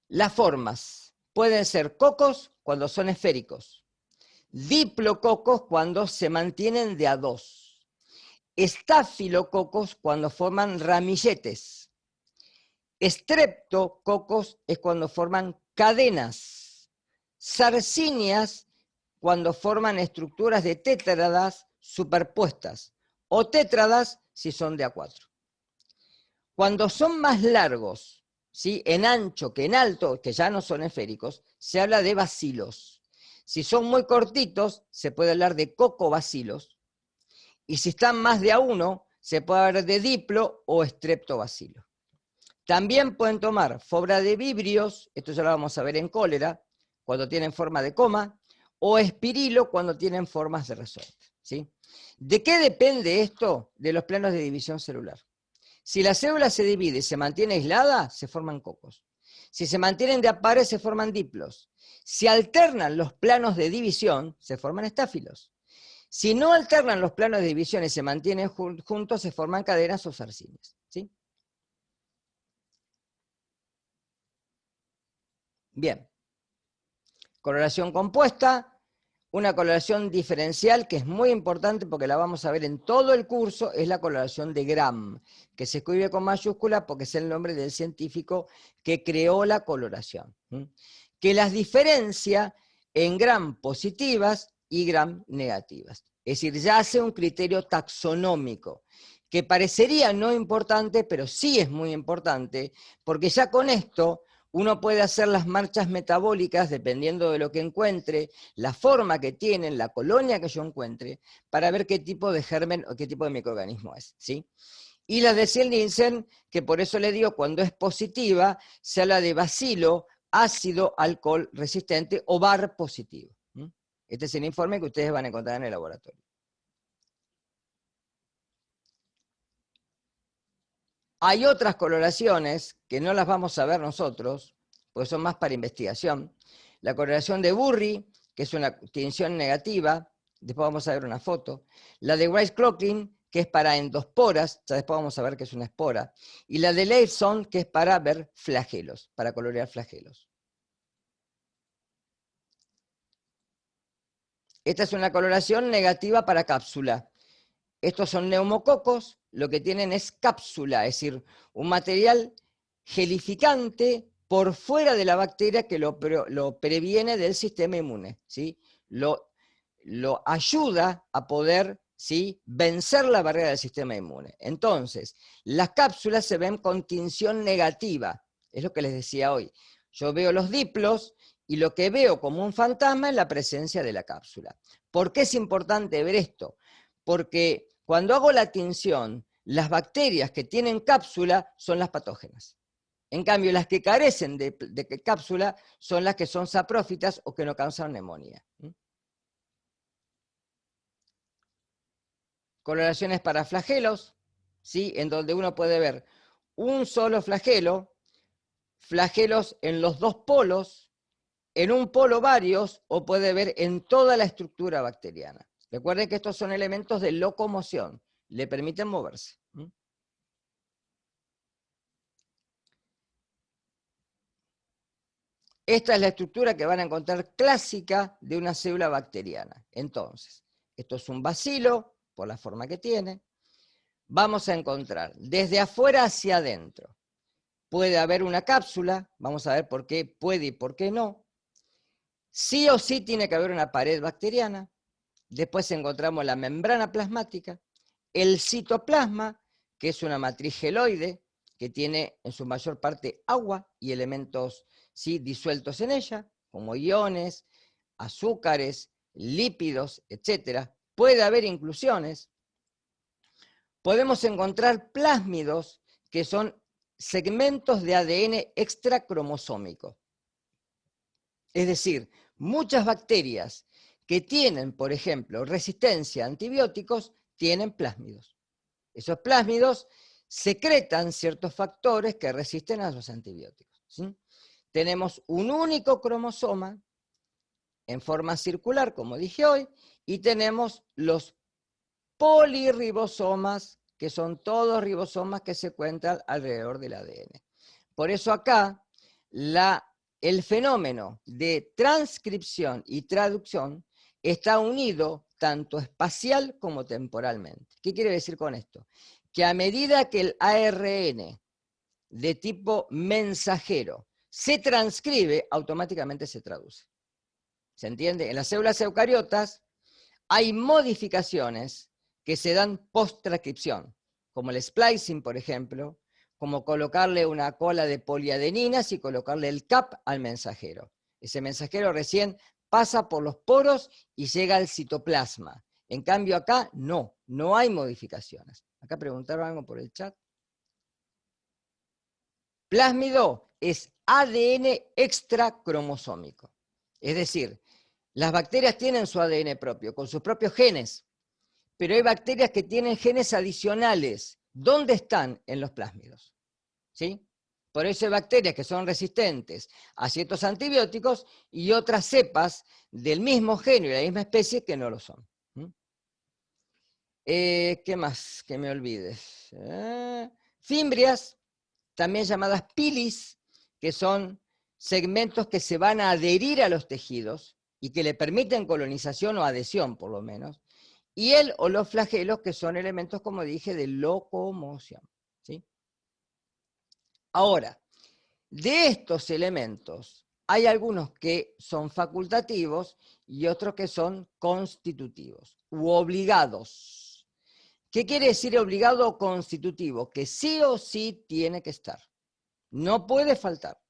Las formas pueden ser cocos cuando son esféricos, diplococos cuando se mantienen de a dos, estafilococos cuando forman ramilletes, estreptococos es cuando forman cadenas, zarcinias cuando forman estructuras de tétradas superpuestas, o tétradas si son de A4. Cuando son más largos, ¿sí? En ancho que en alto, que ya no son esféricos, se habla de bacilos. Si son muy cortitos, se puede hablar de cocobacilos. Y si están más de A1, se puede hablar de diplo o estreptobacilo. También pueden tomar forma de vibrios, esto ya lo vamos a ver en cólera, cuando tienen forma de coma, o espirilo cuando tienen formas de resorte. ¿Sí? ¿De qué depende esto? De los planos de división celular. Si la célula se divide y se mantiene aislada, se forman cocos. Si se mantienen de a pares, se forman diplos. Si alternan los planos de división, se forman estáfilos. Si no alternan los planos de división y se mantienen juntos, se forman cadenas o zarcinias. ¿Sí? Bien. Coloración compuesta. Una coloración diferencial que es muy importante porque la vamos a ver en todo el curso, es la coloración de Gram, que se escribe con mayúscula porque es el nombre del científico que creó la coloración. Que las diferencia en Gram positivas y Gram negativas. Es decir, ya hace un criterio taxonómico, que parecería no importante, pero sí es muy importante, porque ya con esto uno puede hacer las marchas metabólicas dependiendo de lo que encuentre, la forma que tienen, la colonia que yo encuentre, para ver qué tipo de germen o qué tipo de microorganismo es. ¿Sí? Y las de Zell-Nielsen, que por eso le digo, cuando es positiva, se habla de bacilo, ácido, alcohol resistente o bar positivo. Este es el informe que ustedes van a encontrar en el laboratorio. Hay otras coloraciones que no las vamos a ver nosotros, porque son más para investigación. La coloración de Burry, que es una tinción negativa, después vamos a ver una foto. La de Weiss-Crocklin, que es para endosporas, ya después vamos a ver que es una espora. Y la de Leifson, que es para ver flagelos, para colorear flagelos. Esta es una coloración negativa para cápsula. Estos son neumococos, lo que tienen es cápsula, es decir, un material gelificante por fuera de la bacteria que lo previene del sistema inmune, ¿sí? Lo ayuda a poder, ¿sí?, vencer la barrera del sistema inmune. Entonces, las cápsulas se ven con tinción negativa, es lo que les decía hoy. Yo veo los diplos y lo que veo como un fantasma es la presencia de la cápsula. ¿Por qué es importante ver esto? Porque cuando hago la tinción, las bacterias que tienen cápsula son las patógenas. En cambio, las que carecen de cápsula son las que son saprófitas o que no causan neumonía. Coloraciones para flagelos, ¿sí? En donde uno puede ver un solo flagelo, flagelos en los dos polos, en un polo varios, o puede ver en toda la estructura bacteriana. Recuerden que estos son elementos de locomoción, le permiten moverse. Esta es la estructura que van a encontrar clásica de una célula bacteriana. Entonces, esto es un bacilo, por la forma que tiene. Vamos a encontrar desde afuera hacia adentro. Puede haber una cápsula, vamos a ver por qué puede y por qué no. Sí o sí tiene que haber una pared bacteriana. Después encontramos la membrana plasmática, el citoplasma, que es una matriz geloide, que tiene en su mayor parte agua y elementos ¿sí? disueltos en ella, como iones, azúcares, lípidos, etc. Puede haber inclusiones. Podemos encontrar plásmidos, que son segmentos de ADN extracromosómico. Es decir, muchas bacterias que tienen, por ejemplo, resistencia a antibióticos, tienen plásmidos. Esos plásmidos secretan ciertos factores que resisten a los antibióticos. ¿Sí? Tenemos un único cromosoma en forma circular, como dije hoy, y tenemos los polirribosomas, que son todos ribosomas que se encuentran alrededor del ADN. Por eso acá, el fenómeno de transcripción y traducción está unido tanto espacial como temporalmente. ¿Qué quiere decir con esto? Que a medida que el ARN de tipo mensajero se transcribe, automáticamente se traduce. ¿Se entiende? En las células eucariotas hay modificaciones que se dan post-transcripción, como el splicing, por ejemplo, como colocarle una cola de poliadeninas y colocarle el CAP al mensajero. Ese mensajero recién pasa por los poros y llega al citoplasma. En cambio acá no hay modificaciones. Acá preguntaron algo por el chat. Plásmido es ADN extracromosómico. Es decir, las bacterias tienen su ADN propio, con sus propios genes, pero hay bacterias que tienen genes adicionales. ¿Dónde están? En los plásmidos. ¿Sí? Por eso hay bacterias que son resistentes a ciertos antibióticos y otras cepas del mismo género y de la misma especie que no lo son. ¿Qué más que me olvides? Fimbrias, también llamadas pilis, que son segmentos que se van a adherir a los tejidos y que le permiten colonización o adhesión, por lo menos. Y los flagelos, que son elementos, como dije, de locomoción. ¿Sí? Ahora, de estos elementos, hay algunos que son facultativos y otros que son constitutivos u obligados. ¿Qué quiere decir obligado o constitutivo? Que sí o sí tiene que estar. No puede faltar.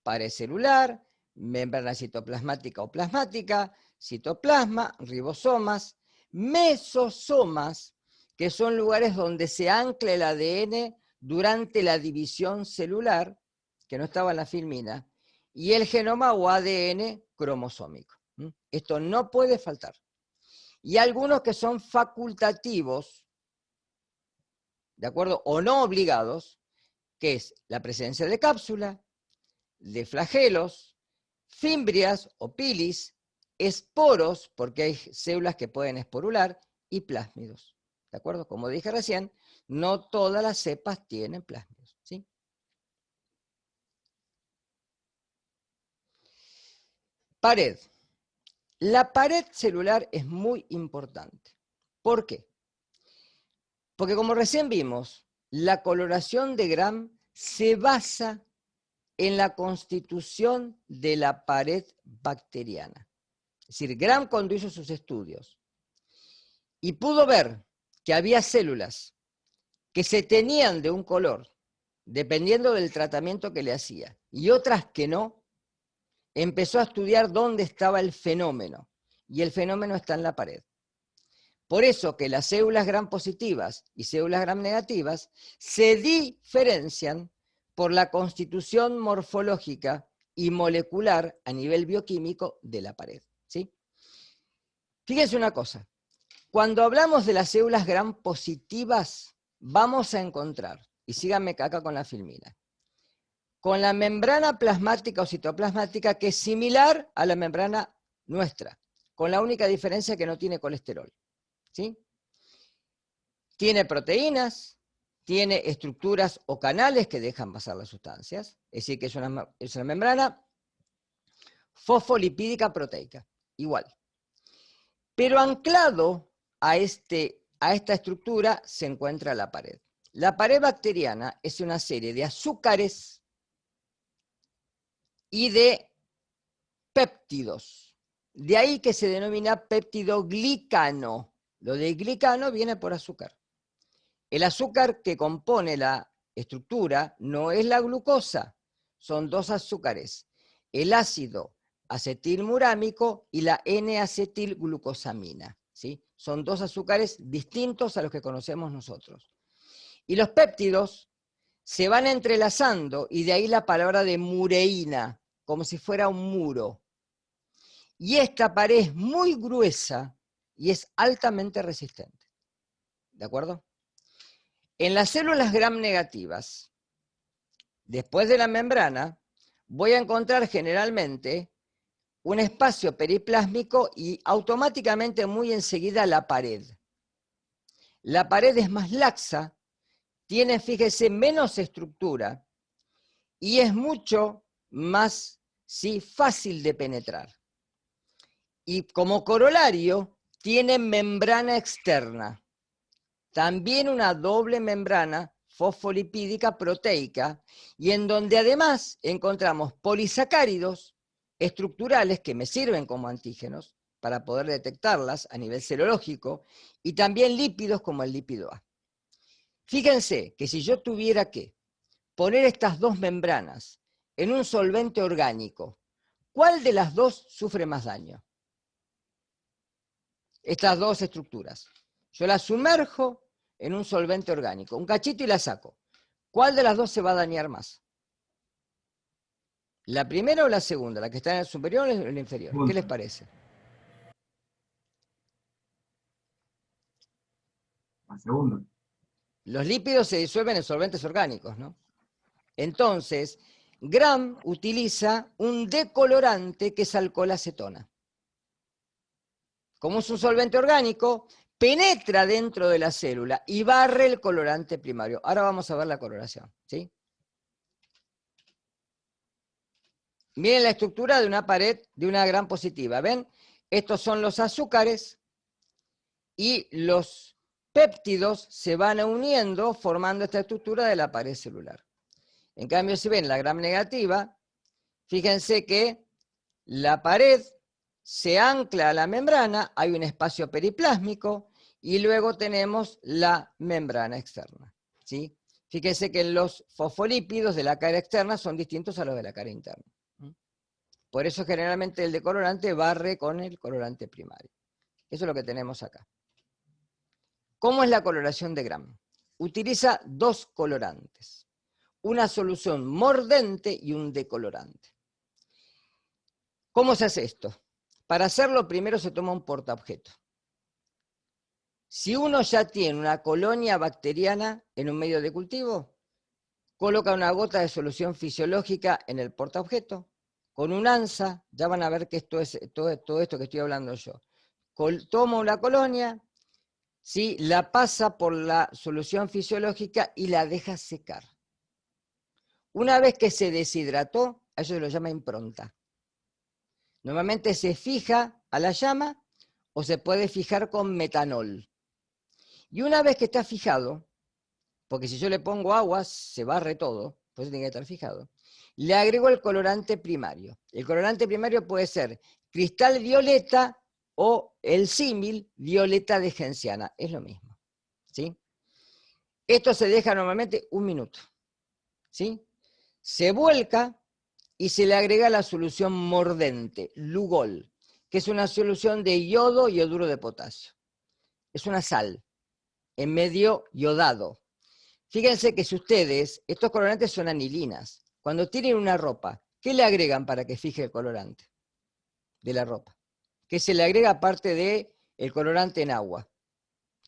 Pared celular, membrana citoplasmática o plasmática, citoplasma, ribosomas, mesosomas, que son lugares donde se ancla el ADN durante la división celular, que no estaba en la filmina, y el genoma o ADN cromosómico. Esto no puede faltar. Y algunos que son facultativos, ¿de acuerdo? O no obligados, que es la presencia de cápsula, de flagelos, fimbrias o pilis, esporos, porque hay células que pueden esporular, y plásmidos. ¿De acuerdo? Como dije recién, no todas las cepas tienen plásmidos. ¿Sí? Pared. La pared celular es muy importante. ¿Por qué? Porque como recién vimos, la coloración de Gram se basa en la constitución de la pared bacteriana. Es decir, Gram, cuando hizo sus estudios y pudo ver que había células que se tenían de un color, dependiendo del tratamiento que le hacía, y otras que no, empezó a estudiar dónde estaba el fenómeno, y el fenómeno está en la pared. Por eso que las células Gram positivas y células Gram negativas se diferencian por la constitución morfológica y molecular a nivel bioquímico de la pared. ¿Sí? Fíjense una cosa, cuando hablamos de las células Gram positivas, vamos a encontrar, y síganme acá con la filmina, con la membrana plasmática o citoplasmática que es similar a la membrana nuestra, con la única diferencia que no tiene colesterol. ¿Sí? tiene proteínas, tiene estructuras o canales que dejan pasar las sustancias, es decir, que es una membrana fosfolipídica proteica, igual. Pero anclado a esta estructura se encuentra la pared. La pared bacteriana es una serie de azúcares y de péptidos. De ahí que se denomina peptidoglicano. Lo de glicano viene por azúcar. El azúcar que compone la estructura no es la glucosa, son dos azúcares, el ácido acetilmurámico y la N-acetilglucosamina, ¿sí? Son dos azúcares distintos a los que conocemos nosotros. Y los péptidos se van entrelazando, y de ahí la palabra de mureína, como si fuera un muro. Y esta pared es muy gruesa y es altamente resistente. ¿De acuerdo? En las células gram negativas, después de la membrana, voy a encontrar generalmente un espacio periplásmico y automáticamente muy enseguida la pared. La pared es más laxa, tiene, fíjese, menos estructura y es mucho más, ¿sí?, fácil de penetrar. Y como corolario, tiene membrana externa. También una doble membrana fosfolipídica proteica, y en donde además encontramos polisacáridos estructurales que me sirven como antígenos para poder detectarlas a nivel serológico, y también lípidos como el lípido A. Fíjense que si yo tuviera que poner estas dos membranas en un solvente orgánico, ¿cuál de las dos sufre más daño? Estas dos estructuras. Yo las sumerjo en un solvente orgánico, un cachito y la saco. ¿Cuál de las dos se va a dañar más? ¿La primera o la segunda? ¿La que está en el superior o en el inferior? ¿Qué les parece? La segunda. Los lípidos se disuelven en solventes orgánicos, ¿no? Entonces, Gram utiliza un decolorante que es alcohol acetona. Como es un solvente orgánico, penetra dentro de la célula y barre el colorante primario. Ahora vamos a ver la coloración, ¿sí? Miren la estructura de una pared de una gram positiva. ¿Ven? Estos son los azúcares y los péptidos se van uniendo formando esta estructura de la pared celular. En cambio, si ven la gram negativa, fíjense que la pared se ancla a la membrana, hay un espacio periplásmico y luego tenemos la membrana externa, ¿sí? Fíjense que los fosfolípidos de la cara externa son distintos a los de la cara interna. Por eso generalmente el decolorante barre con el colorante primario. Eso es lo que tenemos acá. ¿Cómo es la coloración de Gram? Utiliza dos colorantes, una solución mordente y un decolorante. ¿Cómo se hace esto? Para hacerlo primero se toma un portaobjeto. Si uno ya tiene una colonia bacteriana en un medio de cultivo, coloca una gota de solución fisiológica en el portaobjeto, con un ANSA, ya van a ver que esto es todo esto que estoy hablando yo. Toma una colonia, ¿sí?, la pasa por la solución fisiológica y la deja secar. Una vez que se deshidrató, a eso se lo llama impronta. Normalmente se fija a la llama o se puede fijar con metanol. Y una vez que está fijado, porque si yo le pongo agua se barre todo, por eso tiene que estar fijado, le agrego el colorante primario. El colorante primario puede ser cristal violeta o el símil violeta de genciana, es lo mismo, ¿sí? Esto se deja normalmente 1 minuto, ¿sí? Se vuelca y se le agrega la solución mordente, Lugol, que es una solución de yodo y yoduro de potasio. Es una sal, en medio yodado. Fíjense que si ustedes, estos colorantes son anilinas, cuando tienen una ropa, ¿qué le agregan para que fije el colorante de la ropa? ¿Qué se le agrega aparte del colorante en agua?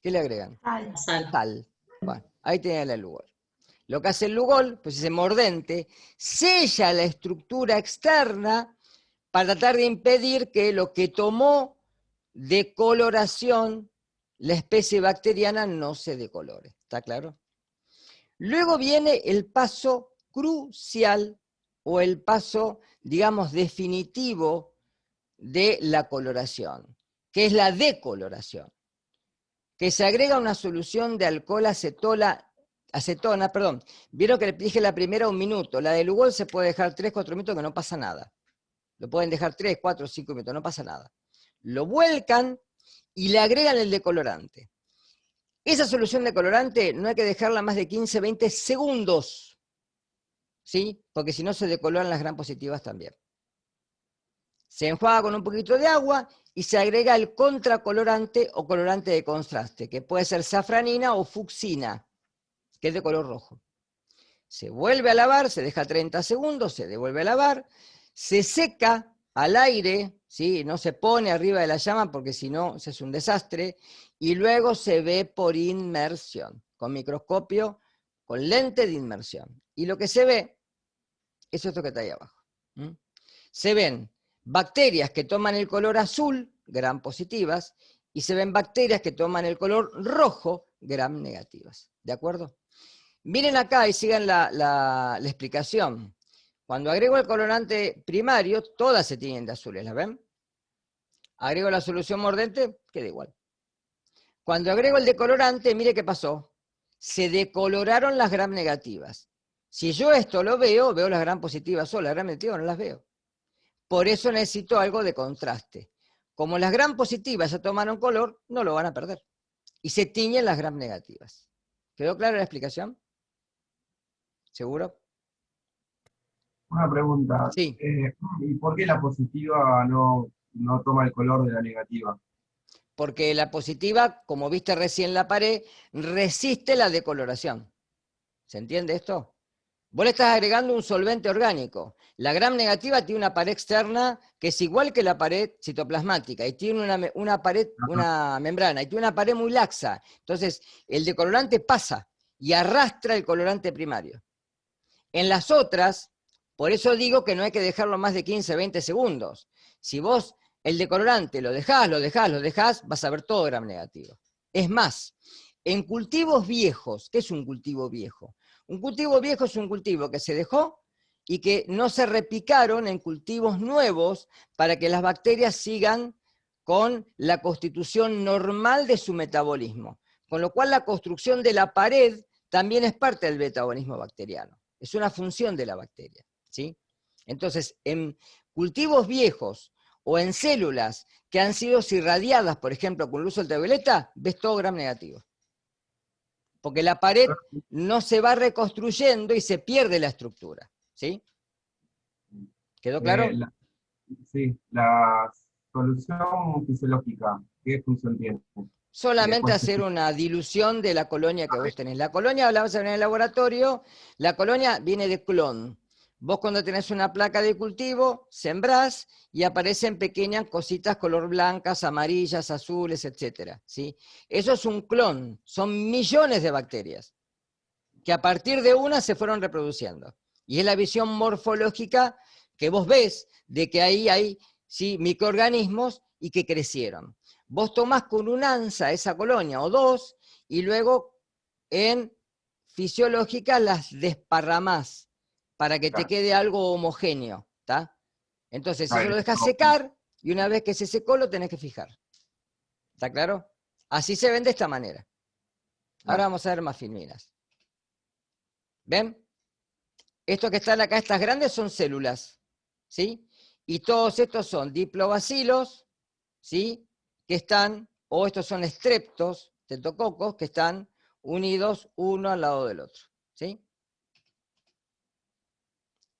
¿Qué le agregan? Sal. Sal. Bueno, ahí tienen el Lugol. Lo que hace el Lugol, pues ese mordente, sella la estructura externa para tratar de impedir que lo que tomó de coloración la especie bacteriana no se decolore. ¿Está claro? Luego viene el paso crucial o el paso, digamos, definitivo de la coloración, que es la decoloración, que se agrega una solución de alcohol acetona, vieron que le dije la primera 1 minuto, la del Lugol se puede dejar 3, 4 minutos que no pasa nada. Lo pueden dejar 3, 4, 5 minutos, no pasa nada. Lo vuelcan y le agregan el decolorante. Esa solución de colorante no hay que dejarla más de 15, 20 segundos, ¿sí? Porque si no se decoloran las gram positivas también. Se enjuaga con un poquito de agua y se agrega el contracolorante o colorante de contraste, que puede ser safranina o fucsina, que es de color rojo. Se vuelve a lavar, se deja 30 segundos, se devuelve a lavar, se seca al aire, ¿sí? No se pone arriba de la llama porque si no es un desastre, y luego se ve por inmersión, con microscopio, con lente de inmersión. Y lo que se ve es esto que está ahí abajo. Se ven bacterias que toman el color azul, gram positivas, y se ven bacterias que toman el color rojo, gram negativas. ¿De acuerdo? Miren acá y sigan la explicación. Cuando agrego el colorante primario, todas se tiñen de azules, ¿la ven? Agrego la solución mordente, queda igual. Cuando agrego el decolorante, mire qué pasó. Se decoloraron las gram negativas. Si yo esto lo veo, veo las gram positivas solas, las gram negativas no las veo. Por eso necesito algo de contraste. Como las gram positivas ya tomaron color, no lo van a perder. Y se tiñen las gram negativas. ¿Quedó clara la explicación? ¿Seguro? Una pregunta. Sí. ¿Y por qué la positiva no toma el color de la negativa? Porque la positiva, como viste recién la pared, resiste la decoloración. ¿Se entiende esto? Vos le estás agregando un solvente orgánico. La gram negativa tiene una pared externa que es igual que la pared citoplasmática y tiene una membrana y tiene una pared muy laxa. Entonces, el decolorante pasa y arrastra el colorante primario. En las otras, por eso digo que no hay que dejarlo más de 15, 20 segundos. Si vos el decolorante lo dejás, vas a ver todo gram negativo. Es más, en cultivos viejos, ¿qué es un cultivo viejo? Un cultivo viejo es un cultivo que se dejó y que no se repicaron en cultivos nuevos para que las bacterias sigan con la constitución normal de su metabolismo. Con lo cual la construcción de la pared también es parte del metabolismo bacteriano. Es una función de la bacteria, ¿sí? Entonces, en cultivos viejos o en células que han sido irradiadas, por ejemplo, con luz ultravioleta, ves todo gram negativo. Porque la pared no se va reconstruyendo y se pierde la estructura, ¿sí? ¿Quedó claro? Sí, la solución fisiológica, ¿qué función tiene? Solamente Después- hacer una dilución de la colonia que vos tenés. La colonia, hablamos en el laboratorio, la colonia viene de clon. Vos cuando tenés una placa de cultivo, sembrás y aparecen pequeñas cositas color blancas, amarillas, azules, etc. ¿Sí? Eso es un clon, son millones de bacterias que a partir de una se fueron reproduciendo. Y es la visión morfológica que vos ves de que ahí hay, ¿sí?, microorganismos y que crecieron. Vos tomás con un ansa esa colonia o dos y luego en fisiológica las desparramás para que te quede algo homogéneo, ¿está? Entonces, eso lo dejas secar y una vez que se secó lo tenés que fijar. ¿Está claro? Así se ven de esta manera. Ahora vamos a ver más filminas. ¿Ven? Estos que están acá, estas grandes son células, ¿sí? Y todos estos son diplobacilos, ¿sí?, que están, o estos son estreptos, tetrococos, que están unidos uno al lado del otro, ¿sí?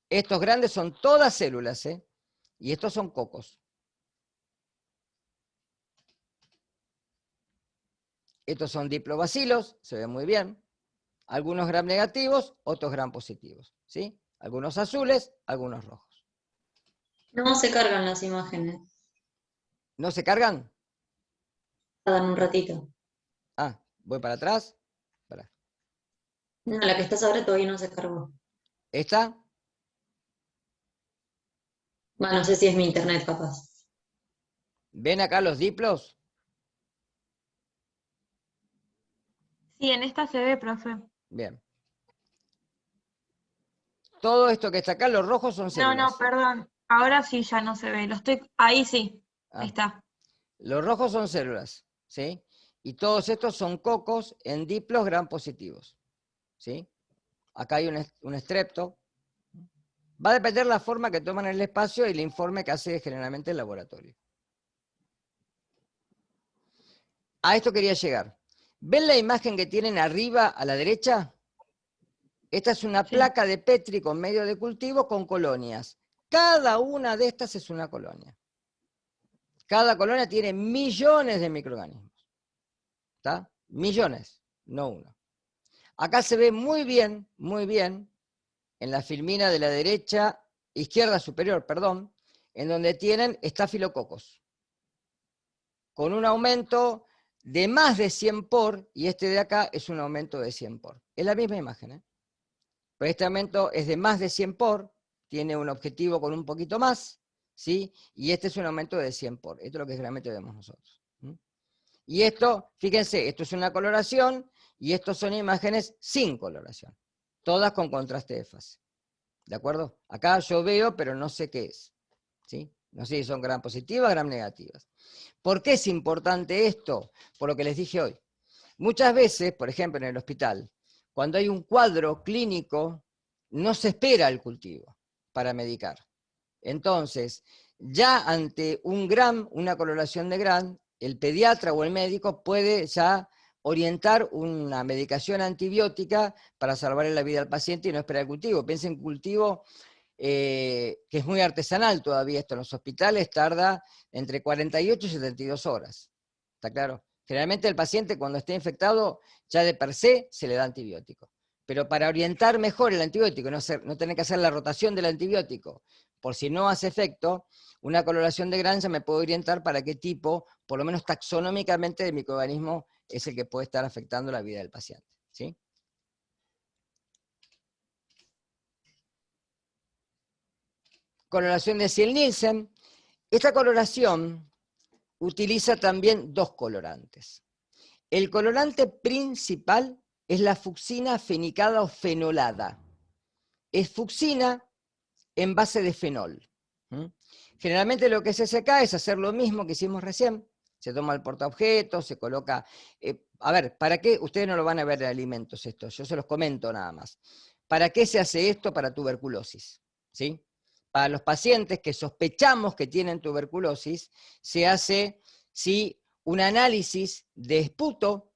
Estos grandes son todas células, ¿eh? Y estos son cocos. Estos son diplobacilos, se ve muy bien. Algunos gram negativos, otros gram positivos, ¿sí? Algunos azules, algunos rojos. No se cargan las imágenes. ¿No se cargan? Tardan un ratito. Ah, voy para atrás. Para. No, la que estás ahora todavía no se cargó. ¿Esta? Bueno, no sé si es mi internet capaz. ¿Ven acá los diplos? Sí, en esta se ve, profe. Bien. Todo esto que está acá, los rojos son No, células. perdón. Ahora sí ya no se ve. Ahí sí. Ahí Ah, está. los rojos son células, ¿sí? Y todos estos son cocos en diplos gram positivos, ¿sí? Acá hay un estrepto. Va a depender la forma que toman en el espacio y el informe que hace generalmente el laboratorio. A esto quería llegar. ¿Ven la imagen que tienen arriba a la derecha? Esta es una Sí. placa de Petri con medio de cultivo con colonias. Cada una de estas es una colonia. Cada colonia tiene millones de microorganismos. ¿Está? Millones, no uno. Acá se ve muy bien, en la filmina de la izquierda superior, perdón, en donde tienen estafilococos, con un aumento de más de 100 por, y este de acá es un aumento de 100 por. Es la misma imagen, ¿eh? Pero este aumento es de más de 100 por, tiene un objetivo con un poquito más, ¿sí? Y este es un aumento de 100 por. Esto es lo que generalmente vemos nosotros. Y esto, fíjense, esto es una coloración, y estos son imágenes sin coloración, todas con contraste de fase. ¿De acuerdo? Acá yo veo, pero no sé qué es. ¿Sí? No sé si son gram positivas, gram negativas. ¿Por qué es importante esto? Por lo que les dije hoy. Muchas veces, por ejemplo, en el hospital, cuando hay un cuadro clínico, no se espera el cultivo para medicar. Entonces, ya ante un gram, una coloración de gram, el pediatra o el médico puede ya orientar una medicación antibiótica para salvarle la vida al paciente y no esperar el cultivo. Piensen en cultivo que es muy artesanal todavía esto en los hospitales, tarda entre 48 y 72 horas. ¿Está claro? Generalmente el paciente cuando está infectado ya de per se se le da antibiótico. Pero para orientar mejor el antibiótico, no tener que hacer la rotación del antibiótico, por si no hace efecto, una coloración de Granja me puede orientar para qué tipo, por lo menos taxonómicamente, de microorganismo es el que puede estar afectando la vida del paciente. ¿Sí? Coloración de Ziel-Nielsen. Esta coloración utiliza también dos colorantes. El colorante principal es la fucsina fenicada o fenolada. Es fucsina en base de fenol. Generalmente lo que se hace acá es hacer lo mismo que hicimos recién. Se toma el portaobjetos, se coloca... a ver, ¿para qué? Ustedes no lo van a ver en alimentos esto, yo se los comento nada más. ¿Para qué se hace esto? Para tuberculosis. ¿Sí? Para los pacientes que sospechamos que tienen tuberculosis, se hace un análisis de esputo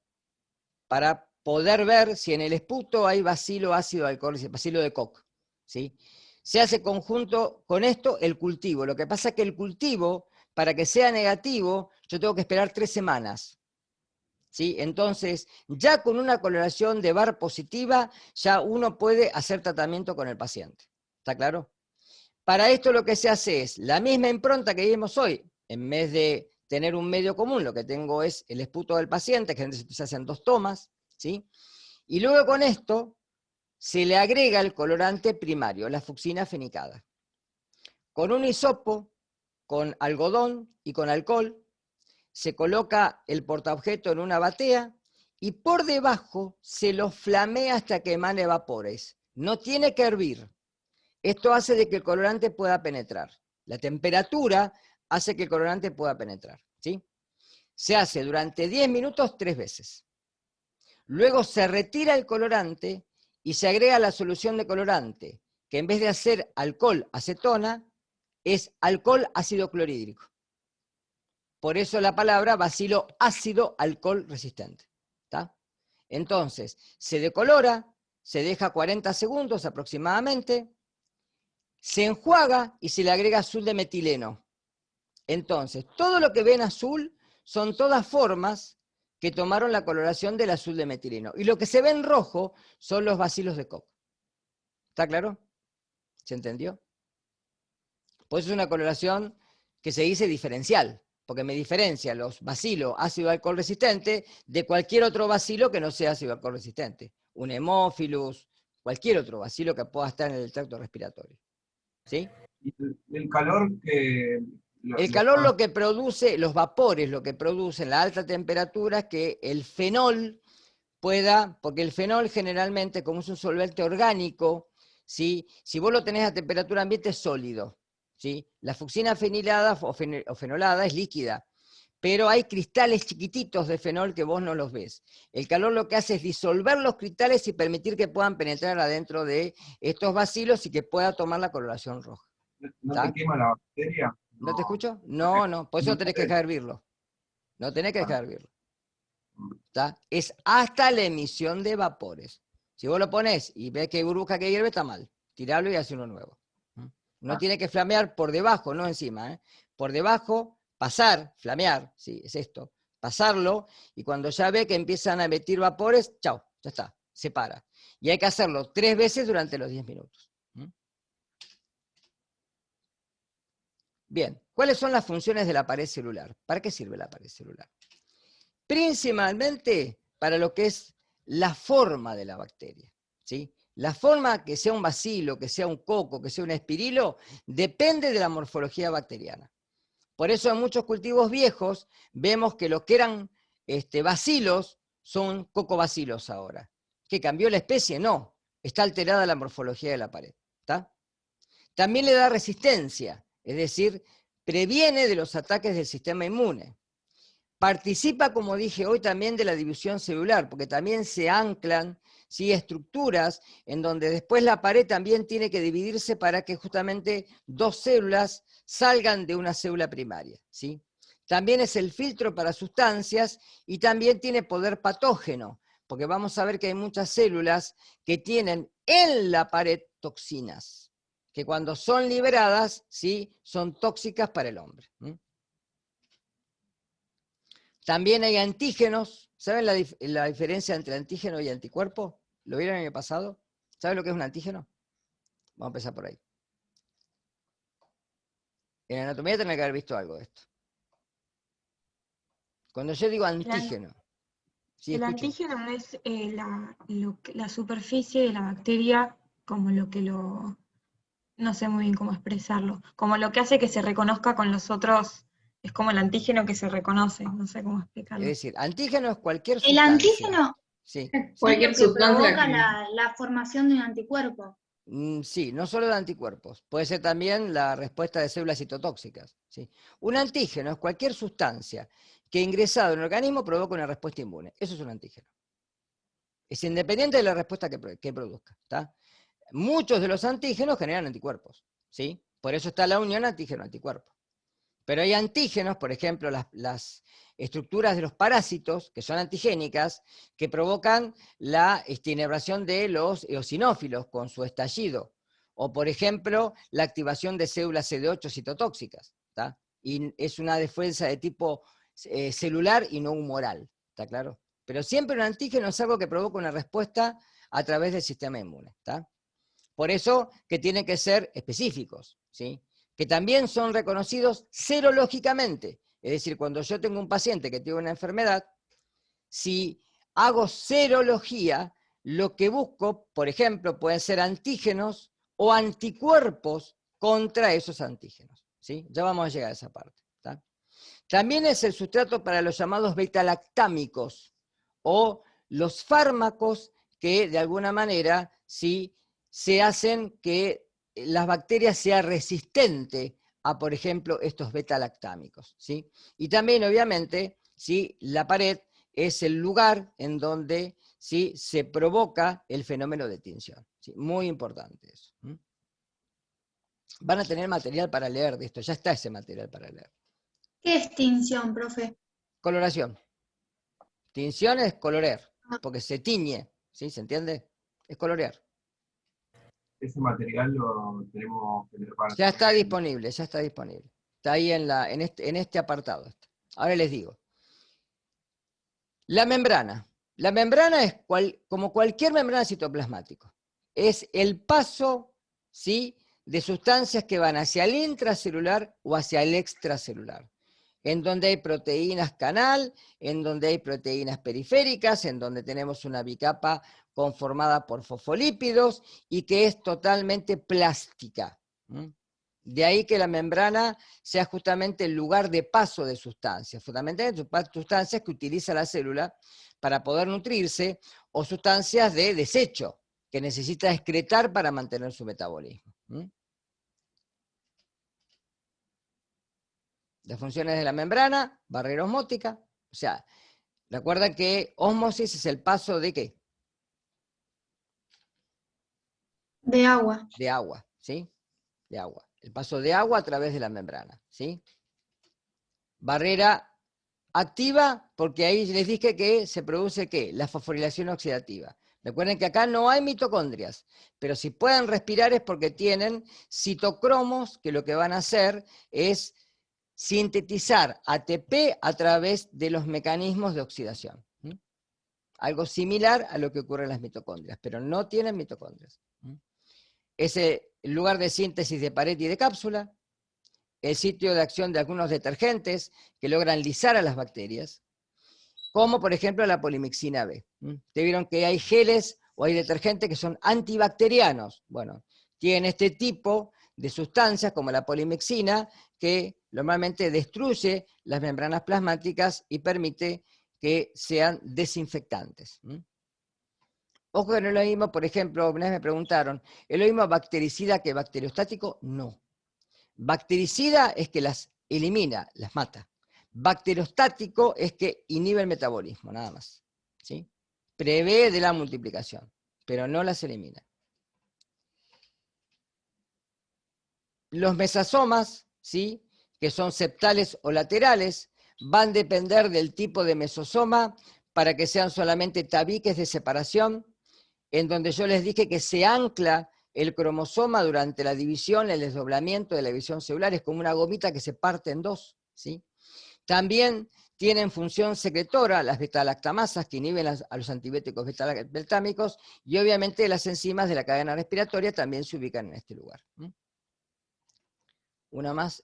para poder ver si en el esputo hay bacilo ácido alcohólico, bacilo de Koch. ¿Sí? Se hace conjunto con esto el cultivo. Lo que pasa es que el cultivo, para que sea negativo, yo tengo que esperar 3 semanas. ¿Sí? Entonces, ya con una coloración de VAR positiva, ya uno puede hacer tratamiento con el paciente. ¿Está claro? Para esto lo que se hace es la misma impronta que vimos hoy. En vez de tener un medio común, lo que tengo es el esputo del paciente, que se hacen 2 tomas, ¿sí? Y luego con esto se le agrega el colorante primario, la fucsina fenicada. Con un hisopo, con algodón y con alcohol, se coloca el portaobjeto en una batea y por debajo se lo flamea hasta que emane vapores. No tiene que hervir. Esto hace de que el colorante pueda penetrar. La temperatura hace que el colorante pueda penetrar. ¿Sí? Se hace durante 10 minutos 3 veces. Luego se retira el colorante y se agrega la solución de colorante, que en vez de hacer alcohol acetona, es alcohol ácido clorhídrico. Por eso la palabra bacilo ácido alcohol resistente. ¿Está? Entonces, se decolora, se deja 40 segundos aproximadamente, se enjuaga y se le agrega azul de metileno. Entonces, todo lo que ven azul son todas formas que tomaron la coloración del azul de metileno. Y lo que se ve en rojo son los bacilos de Koch. ¿Está claro? ¿Se entendió? Pues es una coloración que se dice diferencial, porque me diferencia los bacilos ácido alcohol resistente de cualquier otro bacilo que no sea ácido alcohol resistente. Un Haemophilus, cualquier otro bacilo que pueda estar en el tracto respiratorio. ¿Sí? Y el calor que... El calor lo que produce, los vapores lo que producen la alta temperatura es que el fenol pueda, porque el fenol generalmente, como es un solvente orgánico, ¿sí? Si vos lo tenés a temperatura ambiente es sólido, ¿sí? La fucsina fenilada o fenolada es líquida, pero hay cristales chiquititos de fenol que vos no los ves. El calor lo que hace es disolver los cristales y permitir que puedan penetrar adentro de estos bacilos y que pueda tomar la coloración roja. ¿No ¿Tá? te quema la bacteria? ¿No te escucho? No, por eso No tenés que puede. dejar hervirlo. No tenés que Ah. dejar hervirlo. ¿Tá? Es hasta la emisión de vapores. Si vos lo ponés y ves que hay burbuja que hierve, está mal. Tiralo y hace uno nuevo. No Ah. tiene que flamear por debajo, no encima. ¿eh? Por debajo, pasar, flamear, sí, es esto. Pasarlo, y cuando ya ve que empiezan a emitir vapores, chao, ya está, se para. Y hay que hacerlo 3 veces durante los 10 minutos. Bien, ¿cuáles son las funciones de la pared celular? ¿Para qué sirve la pared celular? Principalmente para lo que es la forma de la bacteria, ¿sí? La forma, que sea un bacilo, que sea un coco, que sea un espirilo, depende de la morfología bacteriana. Por eso en muchos cultivos viejos vemos que lo que eran bacilos son cocobacilos ahora. ¿Que cambió la especie? No, está alterada la morfología de la pared. ¿Tá? También le da resistencia, es decir, previene de los ataques del sistema inmune. Participa, como dije hoy, también de la división celular, porque también se anclan, ¿sí?, estructuras en donde después la pared también tiene que dividirse para que justamente 2 células salgan de una célula primaria, ¿sí? También es el filtro para sustancias y también tiene poder patógeno, porque vamos a ver que hay muchas células que tienen en la pared toxinas, que cuando son liberadas, ¿sí?, son tóxicas para el hombre. También hay antígenos. ¿Saben la diferencia entre antígeno y anticuerpo? ¿Lo vieron en el pasado? ¿Saben lo que es un antígeno? Vamos a empezar por ahí. En anatomía tienen que haber visto algo de esto. Cuando yo digo antígeno, ¿sí El escucho? antígeno es la superficie de la bacteria, como lo que no sé muy bien cómo expresarlo, como lo que hace que se reconozca con los otros, es como el antígeno que se reconoce, no sé cómo Es explicarlo. decir, antígeno es cualquier El sustancia. antígeno Sí. es Cualquier lo que sustancia provoca que- la formación de un anticuerpo. Sí, no solo de anticuerpos, puede ser también la respuesta de células citotóxicas. ¿Sí? Un antígeno es cualquier sustancia que ingresado en el organismo provoca una respuesta inmune. Eso es un antígeno. Es independiente de la respuesta que produzca. ¿Tá? Muchos de los antígenos generan anticuerpos. ¿Sí? Por eso está la unión antígeno-anticuerpo. Pero hay antígenos, por ejemplo, las estructuras de los parásitos, que son antigénicas, que provocan la inervación de los eosinófilos con su estallido. O, por ejemplo, la activación de células CD8 citotóxicas. ¿Tá? Y es una defensa de tipo celular y no humoral. ¿Está claro? Pero siempre un antígeno es algo que provoca una respuesta a través del sistema inmune. ¿Tá? Por eso que tienen que ser específicos, ¿sí? Que también son reconocidos serológicamente. Es decir, cuando yo tengo un paciente que tiene una enfermedad, si hago serología, lo que busco, por ejemplo, pueden ser antígenos o anticuerpos contra esos antígenos. ¿Sí? Ya vamos a llegar a esa parte. ¿Tá? También es el sustrato para los llamados beta-lactámicos o los fármacos que de alguna manera sí se hacen que las bacterias sean resistentes a, por ejemplo, estos beta-lactámicos. ¿Sí? Y también, obviamente, ¿sí?, la pared es el lugar en donde ¿sí?, se provoca el fenómeno de tinción. ¿Sí? Muy importante eso. Van a tener material para leer de esto, ya está ese material para leer. ¿Qué es tinción, profe? Coloración. Tinción es colorear, porque se tiñe, ¿sí? ¿Se entiende? Es colorear. Ese material lo tenemos que tener para... Ya está disponible, ya está disponible. Está ahí en este apartado. Ahora les digo. La membrana. La membrana es como cualquier membrana citoplasmática. Es el paso, ¿sí?, de sustancias que van hacia el intracelular o hacia el extracelular. En donde hay proteínas canal, en donde hay proteínas periféricas, en donde tenemos una bicapa conformada por fosfolípidos y que es totalmente plástica. De ahí que la membrana sea justamente el lugar de paso de sustancias, fundamentalmente sustancias que utiliza la célula para poder nutrirse, o sustancias de desecho, que necesita excretar para mantener su metabolismo. Las funciones de la membrana, barrera osmótica, o sea, recuerda que ósmosis es el paso de ¿qué? De agua. De agua, ¿sí? De agua. El paso de agua a través de la membrana, ¿sí? Barrera activa, porque ahí les dije que se produce ¿qué? La fosforilación oxidativa. Recuerden que acá no hay mitocondrias, pero si pueden respirar es porque tienen citocromos que lo que van a hacer es sintetizar ATP a través de los mecanismos de oxidación. Algo similar a lo que ocurre en las mitocondrias, pero no tienen mitocondrias. Es el lugar de síntesis de pared y de cápsula, el sitio de acción de algunos detergentes que logran lisar a las bacterias, como por ejemplo la polimixina B. Ustedes vieron que hay geles o hay detergentes que son antibacterianos. Bueno, tienen este tipo de sustancias como la polimixina que normalmente destruye las membranas plasmáticas y permite que sean desinfectantes. Ojo que no es lo mismo, por ejemplo, una vez me preguntaron, ¿es lo mismo bactericida que bacteriostático? No. Bactericida es que las elimina, las mata. Bacteriostático es que inhibe el metabolismo, nada más. ¿Sí? Prevé de la multiplicación, pero no las elimina. Los mesosomas, ¿sí? Que son septales o laterales, van a depender del tipo de mesosoma para que sean solamente tabiques de separación, en donde yo les dije que se ancla el cromosoma durante la división, el desdoblamiento de la división celular, es como una gomita que se parte en dos, ¿sí? También tienen función secretora las beta-lactamasas que inhiben a los antibióticos beta-lactámicos, y obviamente las enzimas de la cadena respiratoria también se ubican en este lugar. Una más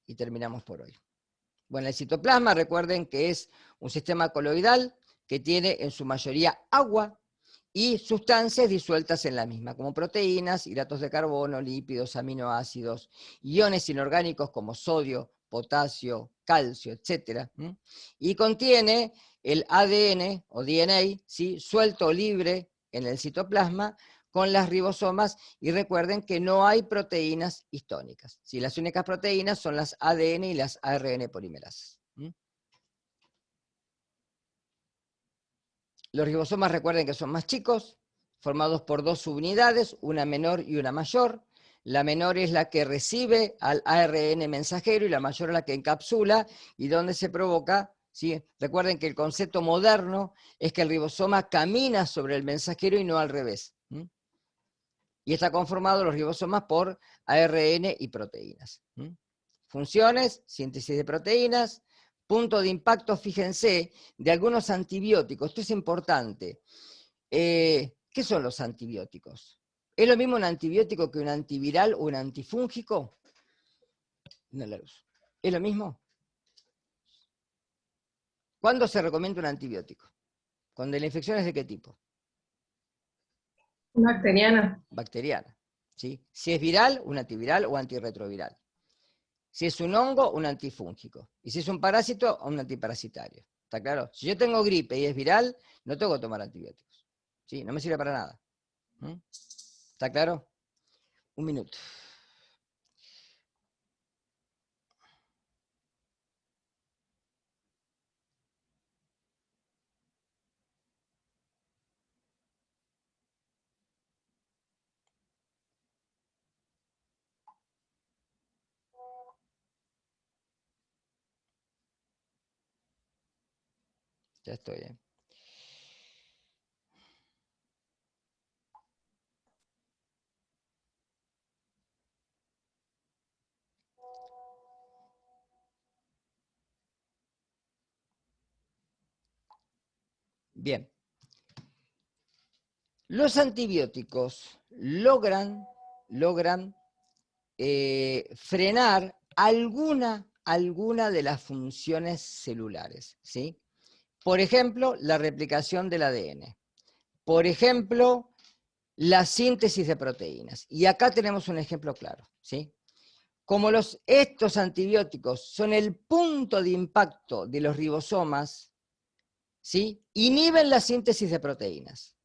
y terminamos por hoy. Bueno, el citoplasma, recuerden que es un sistema coloidal que tiene en su mayoría agua y sustancias disueltas en la misma, como proteínas, hidratos de carbono, lípidos, aminoácidos, iones inorgánicos como sodio, potasio, calcio, etc. Y contiene el ADN o DNA, ¿sí? Suelto o libre en el citoplasma con las ribosomas, y recuerden que no hay proteínas histónicas, ¿sí? Las únicas proteínas son las ADN y las ARN polimerasas. Los ribosomas, recuerden que son más chicos, formados por dos subunidades, una menor y una mayor. La menor es la que recibe al ARN mensajero y la mayor es la que encapsula y donde se provoca, ¿sí? Recuerden que el concepto moderno es que el ribosoma camina sobre el mensajero y no al revés. Y está conformado los ribosomas por ARN y proteínas. Funciones, síntesis de proteínas. Punto de impacto, fíjense, de algunos antibióticos. Esto es importante. ¿Qué son los antibióticos? ¿Es lo mismo un antibiótico que un antiviral o un antifúngico? No la luz. ¿Es lo mismo? ¿Cuándo se recomienda un antibiótico? ¿Cuando la infección es de qué tipo? Bacteriana. Bacteriana. ¿Sí? Si es viral, un antiviral o antirretroviral. Si es un hongo, un antifúngico. Y si es un parásito, un antiparasitario. ¿Está claro? Si yo tengo gripe y es viral, no tengo que tomar antibióticos. ¿Sí? No me sirve para nada. ¿Está claro? Un minuto. Ya estoy, ¿eh? Bien. Los antibióticos logran frenar alguna de las funciones celulares, ¿sí? Por ejemplo, la replicación del ADN. Por ejemplo, la síntesis de proteínas. Y acá tenemos un ejemplo claro, ¿sí? Como estos antibióticos son el punto de impacto de los ribosomas, ¿sí? Inhiben la síntesis de proteínas.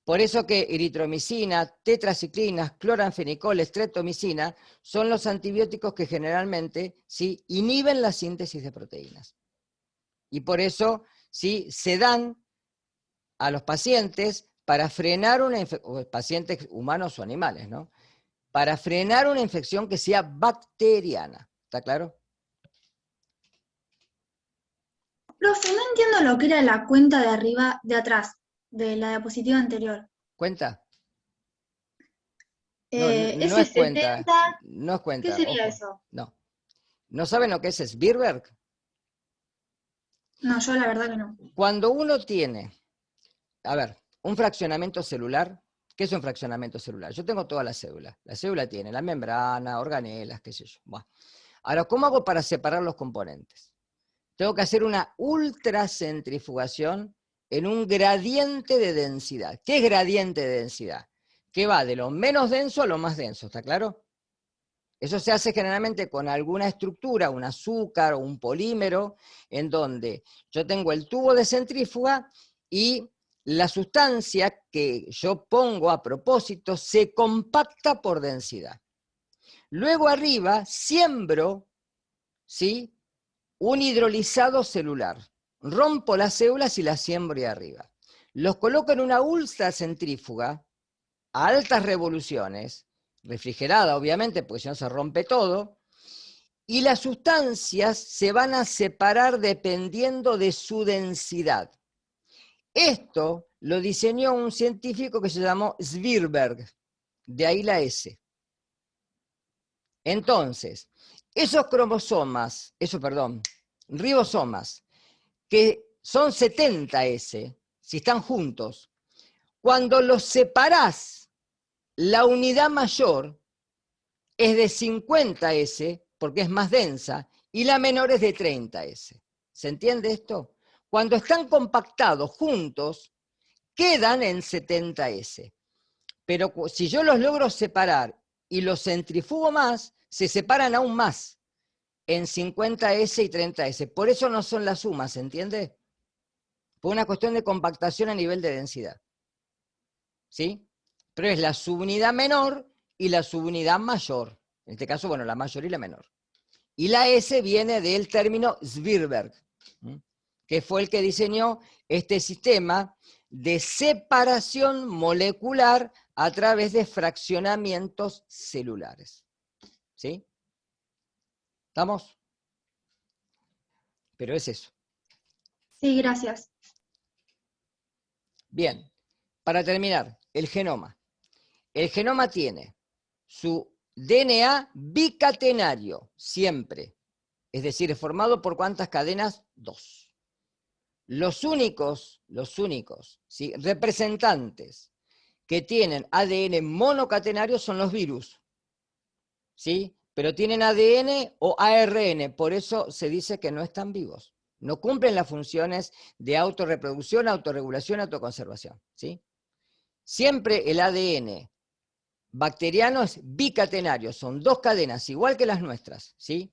Por eso que eritromicina, tetraciclinas, cloranfenicol, streptomicina son los antibióticos que generalmente, ¿sí?, inhiben la síntesis de proteínas. Y por eso, ¿sí?, se dan a los pacientes para frenar una infección, pacientes humanos o animales, ¿no?, para frenar una infección que sea bacteriana. ¿Está claro? Profe, no entiendo lo que era la cuenta de arriba, de atrás, de la diapositiva anterior. ¿Cuenta? No, no es cuenta, S70, no es ¿qué cuenta, sería ojo, eso? no. ¿No saben lo que es Svirberg? No, yo la verdad que no. Cuando uno tiene, a ver, un fraccionamiento celular, ¿qué es un fraccionamiento celular? Yo tengo toda la célula. La célula tiene la membrana, organelas, qué sé yo. Bueno. Ahora, ¿cómo hago para separar los componentes? Tengo que hacer una ultracentrifugación en un gradiente de densidad. ¿Qué es gradiente de densidad? Que va de lo menos denso a lo más denso, ¿está claro? Eso se hace generalmente con alguna estructura, un azúcar o un polímero, en donde yo tengo el tubo de centrífuga y la sustancia que yo pongo a propósito se compacta por densidad. Luego arriba siembro, ¿sí?, un hidrolizado celular. Rompo las células y las siembro ahí arriba. Los coloco en una ultracentrífuga a altas revoluciones, refrigerada obviamente, porque si no se rompe todo, y las sustancias se van a separar dependiendo de su densidad. Esto lo diseñó un científico que se llamó Svirberg, de ahí la S. Entonces, esos ribosomas, que son 70S, si están juntos, cuando los separás, la unidad mayor es de 50S, porque es más densa, y la menor es de 30S. ¿Se entiende esto? Cuando están compactados juntos, quedan en 70S. Pero si yo los logro separar y los centrifugo más, se separan aún más, en 50S y 30S. Por eso no son las sumas, ¿se entiende? Por una cuestión de compactación a nivel de densidad. ¿Sí? Pero es la subunidad menor y la subunidad mayor. En este caso, bueno, la mayor y la menor. Y la S viene del término Svirberg, que fue el que diseñó este sistema de separación molecular a través de fraccionamientos celulares. ¿Sí? ¿Estamos? Pero es eso. Sí, gracias. Bien, para terminar, el genoma. El genoma tiene su DNA bicatenario, siempre. Es decir, es formado por ¿cuántas cadenas? 2. Los únicos, ¿sí?, representantes que tienen ADN monocatenario son los virus, ¿sí? Pero tienen ADN o ARN, por eso se dice que no están vivos. No cumplen las funciones de autorreproducción, autorregulación, autoconservación, ¿sí? Siempre el ADN bacteriano es bicatenario, son 2 cadenas, igual que las nuestras, ¿sí?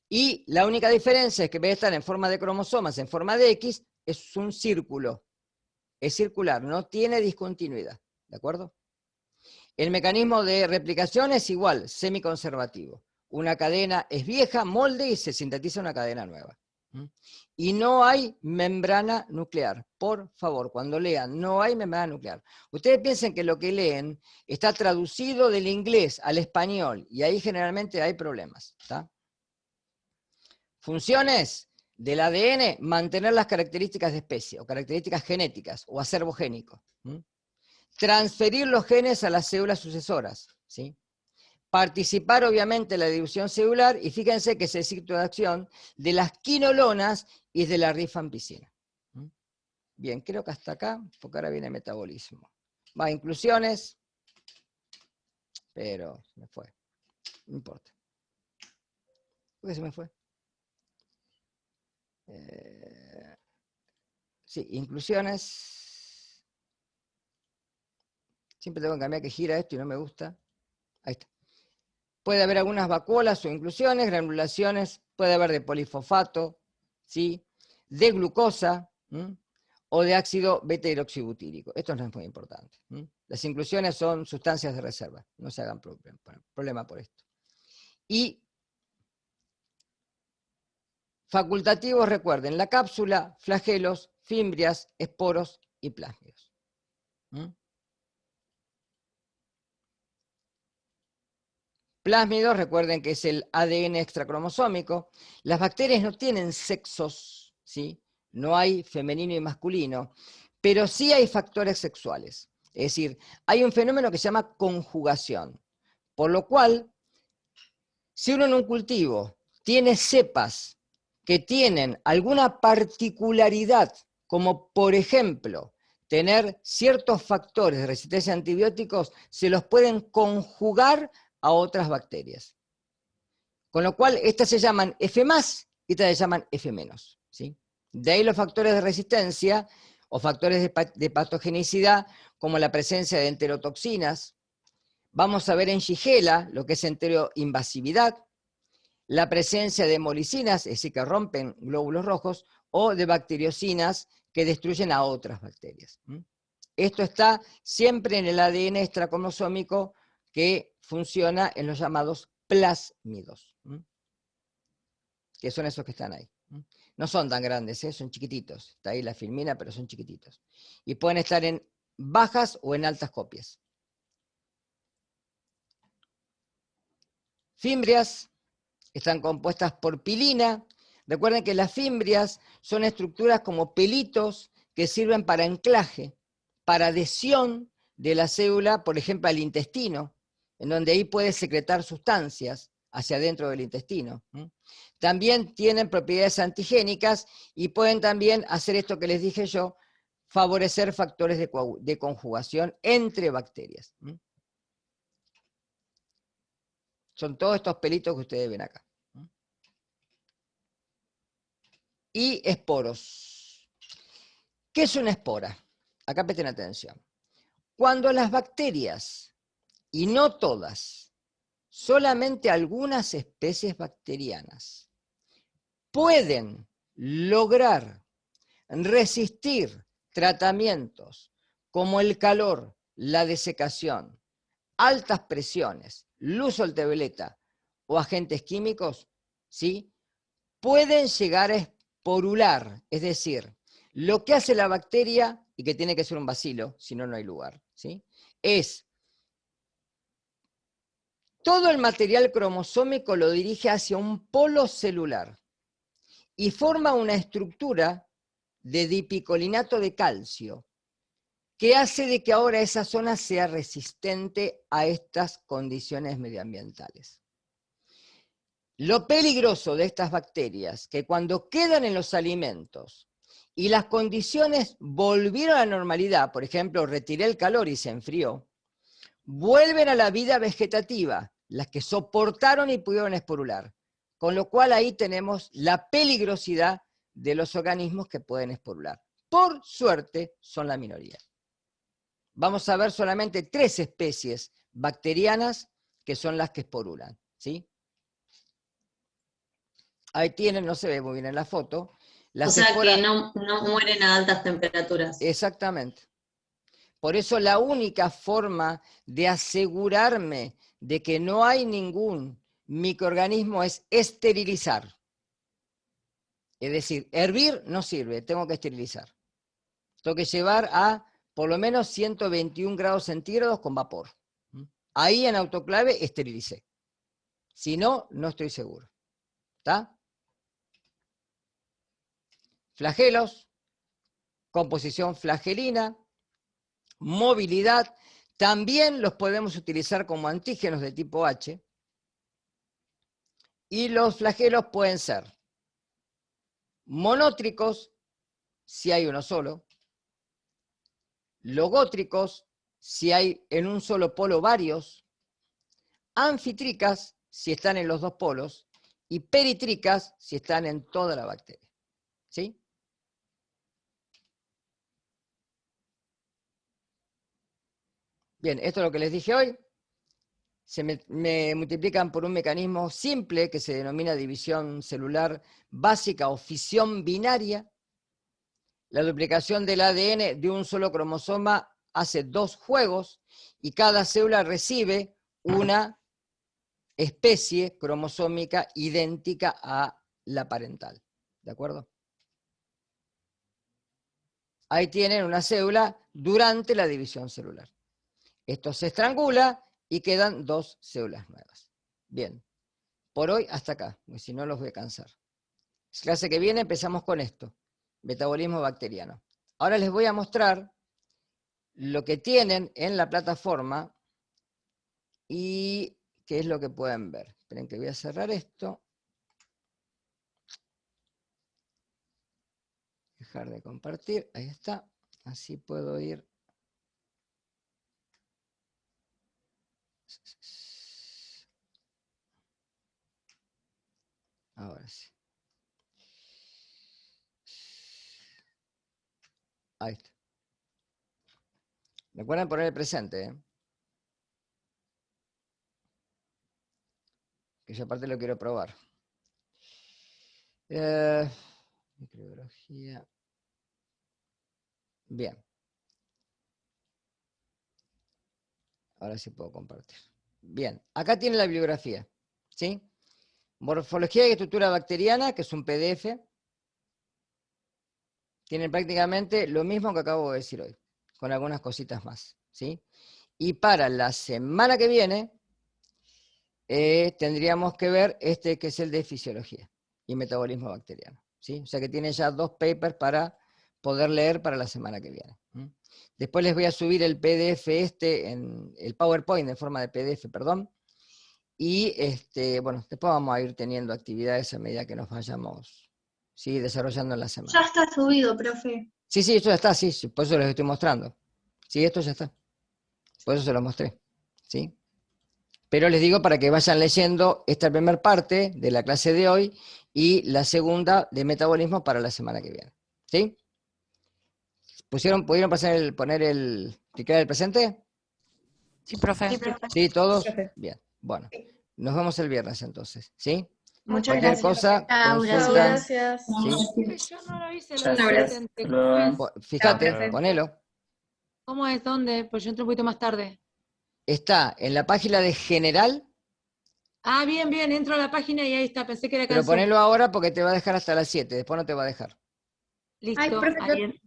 Y la única diferencia es que en vez de estar en forma de cromosomas, en forma de X, es un círculo. Es circular, no tiene discontinuidad, ¿de acuerdo? El mecanismo de replicación es igual, semiconservativo. Una cadena es vieja, molde y se sintetiza una cadena nueva. Y no hay membrana nuclear. Por favor, cuando lean, no hay membrana nuclear. Ustedes piensen que lo que leen está traducido del inglés al español y ahí generalmente hay problemas. ¿Está? Funciones del ADN, mantener las características de especie o características genéticas o acervo génico. Transferir los genes a las células sucesoras, ¿sí? Participar obviamente en la difusión celular, y fíjense que es el ciclo de acción de las quinolonas y de la rifampicina. Bien, creo que hasta acá, porque ahora viene metabolismo. Va, inclusiones, pero se me fue, no importa. ¿Por qué se me fue? Sí, inclusiones. Siempre tengo que cambiar que gira esto y no me gusta. Ahí está. puede haber algunas vacuolas o inclusiones, granulaciones, puede haber de polifosfato, ¿sí? De glucosa, ¿m? O de ácido beta-hidroxibutírico. Esto no es muy importante. Las inclusiones son sustancias de reserva, no se hagan problema por esto. Y facultativos, recuerden, la cápsula, flagelos, fimbrias, esporos y plásmidos. Plásmidos, recuerden que es el ADN extracromosómico. Las bacterias no tienen sexos, ¿sí? No hay femenino y masculino, pero sí hay factores sexuales. Es decir, hay un fenómeno que se llama conjugación, por lo cual, si uno en un cultivo tiene cepas que tienen alguna particularidad, como por ejemplo, tener ciertos factores de resistencia a antibióticos, se los pueden conjugar a otras bacterias. Con lo cual, estas se llaman F+, y estas se llaman F-, ¿sí? De ahí los factores de resistencia o factores de patogenicidad, como la presencia de enterotoxinas. Vamos a ver en Shigella lo que es enteroinvasividad, la presencia de hemolicinas, es decir, que rompen glóbulos rojos, o de bacteriocinas que destruyen a otras bacterias. Esto está siempre en el ADN extracromosómico que funciona en los llamados plásmidos, que son esos que están ahí. No son tan grandes, son chiquititos. Está ahí la filmina, pero son chiquititos. Y pueden estar en bajas o en altas copias. Fimbrias están compuestas por pilina. Recuerden que las fimbrias son estructuras como pelitos que sirven para anclaje, para adhesión de la célula, por ejemplo, al intestino, en donde ahí puede secretar sustancias hacia adentro del intestino. También tienen propiedades antigénicas y pueden también hacer esto que les dije yo, favorecer factores de conjugación entre bacterias. Son todos estos pelitos que ustedes ven acá. Y esporos. ¿Qué es una espora? Acá presten atención. Cuando las bacterias, y no todas, solamente algunas especies bacterianas, pueden lograr resistir tratamientos como el calor, la desecación, altas presiones, luz ultravioleta o agentes químicos, ¿sí? Pueden llegar a esporular, es decir, lo que hace la bacteria, y que tiene que ser un bacilo, si no, no hay lugar, ¿sí? Es todo el material cromosómico lo dirige hacia un polo celular y forma una estructura de dipicolinato de calcio que hace de que ahora esa zona sea resistente a estas condiciones medioambientales. Lo peligroso de estas bacterias, que cuando quedan en los alimentos y las condiciones volvieron a la normalidad, por ejemplo, retiré el calor y se enfrió, vuelven a la vida vegetativa, las que soportaron y pudieron esporular. Con lo cual ahí tenemos la peligrosidad de los organismos que pueden esporular. Por suerte, son la minoría. Vamos a ver solamente 3 especies bacterianas que son las que esporulan, ¿sí? Ahí tienen, no se ve muy bien en la foto. O sea que no mueren a altas temperaturas. Exactamente. Por eso la única forma de asegurarme de que no hay ningún microorganismo es esterilizar. Es decir, hervir no sirve, tengo que esterilizar. Tengo que llevar a por lo menos 121 grados centígrados con vapor. Ahí en autoclave esterilicé. Si no, no estoy seguro. ¿Está? Flagelos, composición flagelina, movilidad, también los podemos utilizar como antígenos de tipo H, y los flagelos pueden ser monótricos, si hay uno solo, logótricos, si hay en un solo polo varios, anfitricas, si están en los 2 polos, y peritricas, si están en toda la bacteria. ¿Sí? Bien, esto es lo que les dije hoy. me multiplican por un mecanismo simple que se denomina división celular básica o fisión binaria. La duplicación del ADN de un solo cromosoma hace 2 juegos y cada célula recibe una especie cromosómica idéntica a la parental. ¿De acuerdo? Ahí tienen una célula durante la división celular. Esto se estrangula y quedan 2 células nuevas. Bien, por hoy hasta acá, porque si no los voy a cansar. La clase que viene empezamos con esto, metabolismo bacteriano. Ahora les voy a mostrar lo que tienen en la plataforma y qué es lo que pueden ver. Esperen que voy a cerrar esto. Dejar de compartir, ahí está. Así puedo ir. Ahora sí. Ahí está. Recuerden poner el presente, ¿eh? Que yo aparte lo quiero probar. Microbiología. Bien. Ahora sí puedo compartir. Bien, acá tiene la bibliografía, ¿sí? Morfología y estructura bacteriana, que es un PDF. Tienen prácticamente lo mismo que acabo de decir hoy, con algunas cositas más, ¿sí? Y para la semana que viene, tendríamos que ver este que es el de fisiología y metabolismo bacteriano, ¿sí? O sea que tiene ya 2 papers para poder leer para la semana que viene. Después les voy a subir el PDF el PowerPoint en forma de PDF, perdón. Y bueno, después vamos a ir teniendo actividades a medida que nos vayamos, ¿sí?, desarrollando en la semana. Ya está subido, profe. Sí, esto ya está, sí, por eso les estoy mostrando. Sí, esto ya está. Por eso se lo mostré, ¿sí? Pero les digo para que vayan leyendo esta primera parte de la clase de hoy y la segunda de metabolismo para la semana que viene, ¿sí? ¿Pudieron clicar el presente? Sí, profe. ¿Sí, todos? Profe. Bien, bueno. Nos vemos el viernes entonces, ¿sí? Muchas Cualquier gracias. cosa, Chao, consultan, Gracias. ¿sí? Yo no lo hice Chao. lo del presente. ¿Cómo es? Fíjate, profe. ponelo. ¿Cómo es? ¿Dónde? Pues yo entré un poquito más tarde. Está en la página de general, Ah, bien, entro a la página y ahí está. Pensé que era pero canción. ponelo ahora porque te va a dejar hasta las 7, después no te va a dejar. Listo. Ay, profe, ahí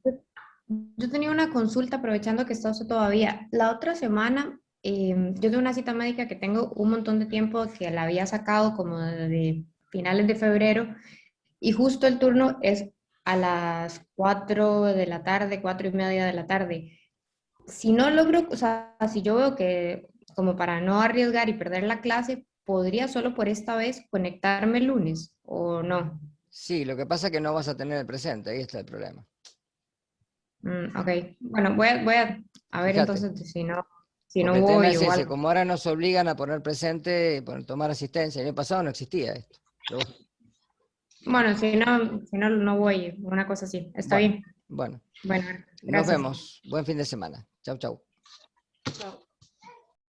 yo tenía una consulta aprovechando que está usted todavía. La otra semana, yo tengo una cita médica que tengo un montón de tiempo que la había sacado como de finales de febrero y justo el turno es a las 4 de la tarde, 4:30 de la tarde. Si no logro, o sea, si yo veo que como para no arriesgar y perder la clase, ¿podría solo por esta vez conectarme el lunes o no? Sí, lo que pasa es que no vas a tener el presente, ahí está el problema. Ok, bueno, voy a ver Fíjate. entonces si no Porque el tema voy es o ese, algo. como ahora nos obligan a poner presente, tomar asistencia, el año pasado no existía esto. Bueno, si no voy, una cosa así. Está Bueno, bien. bueno, Bueno, nos gracias. vemos. Buen fin de semana. Chau, chau. Chao.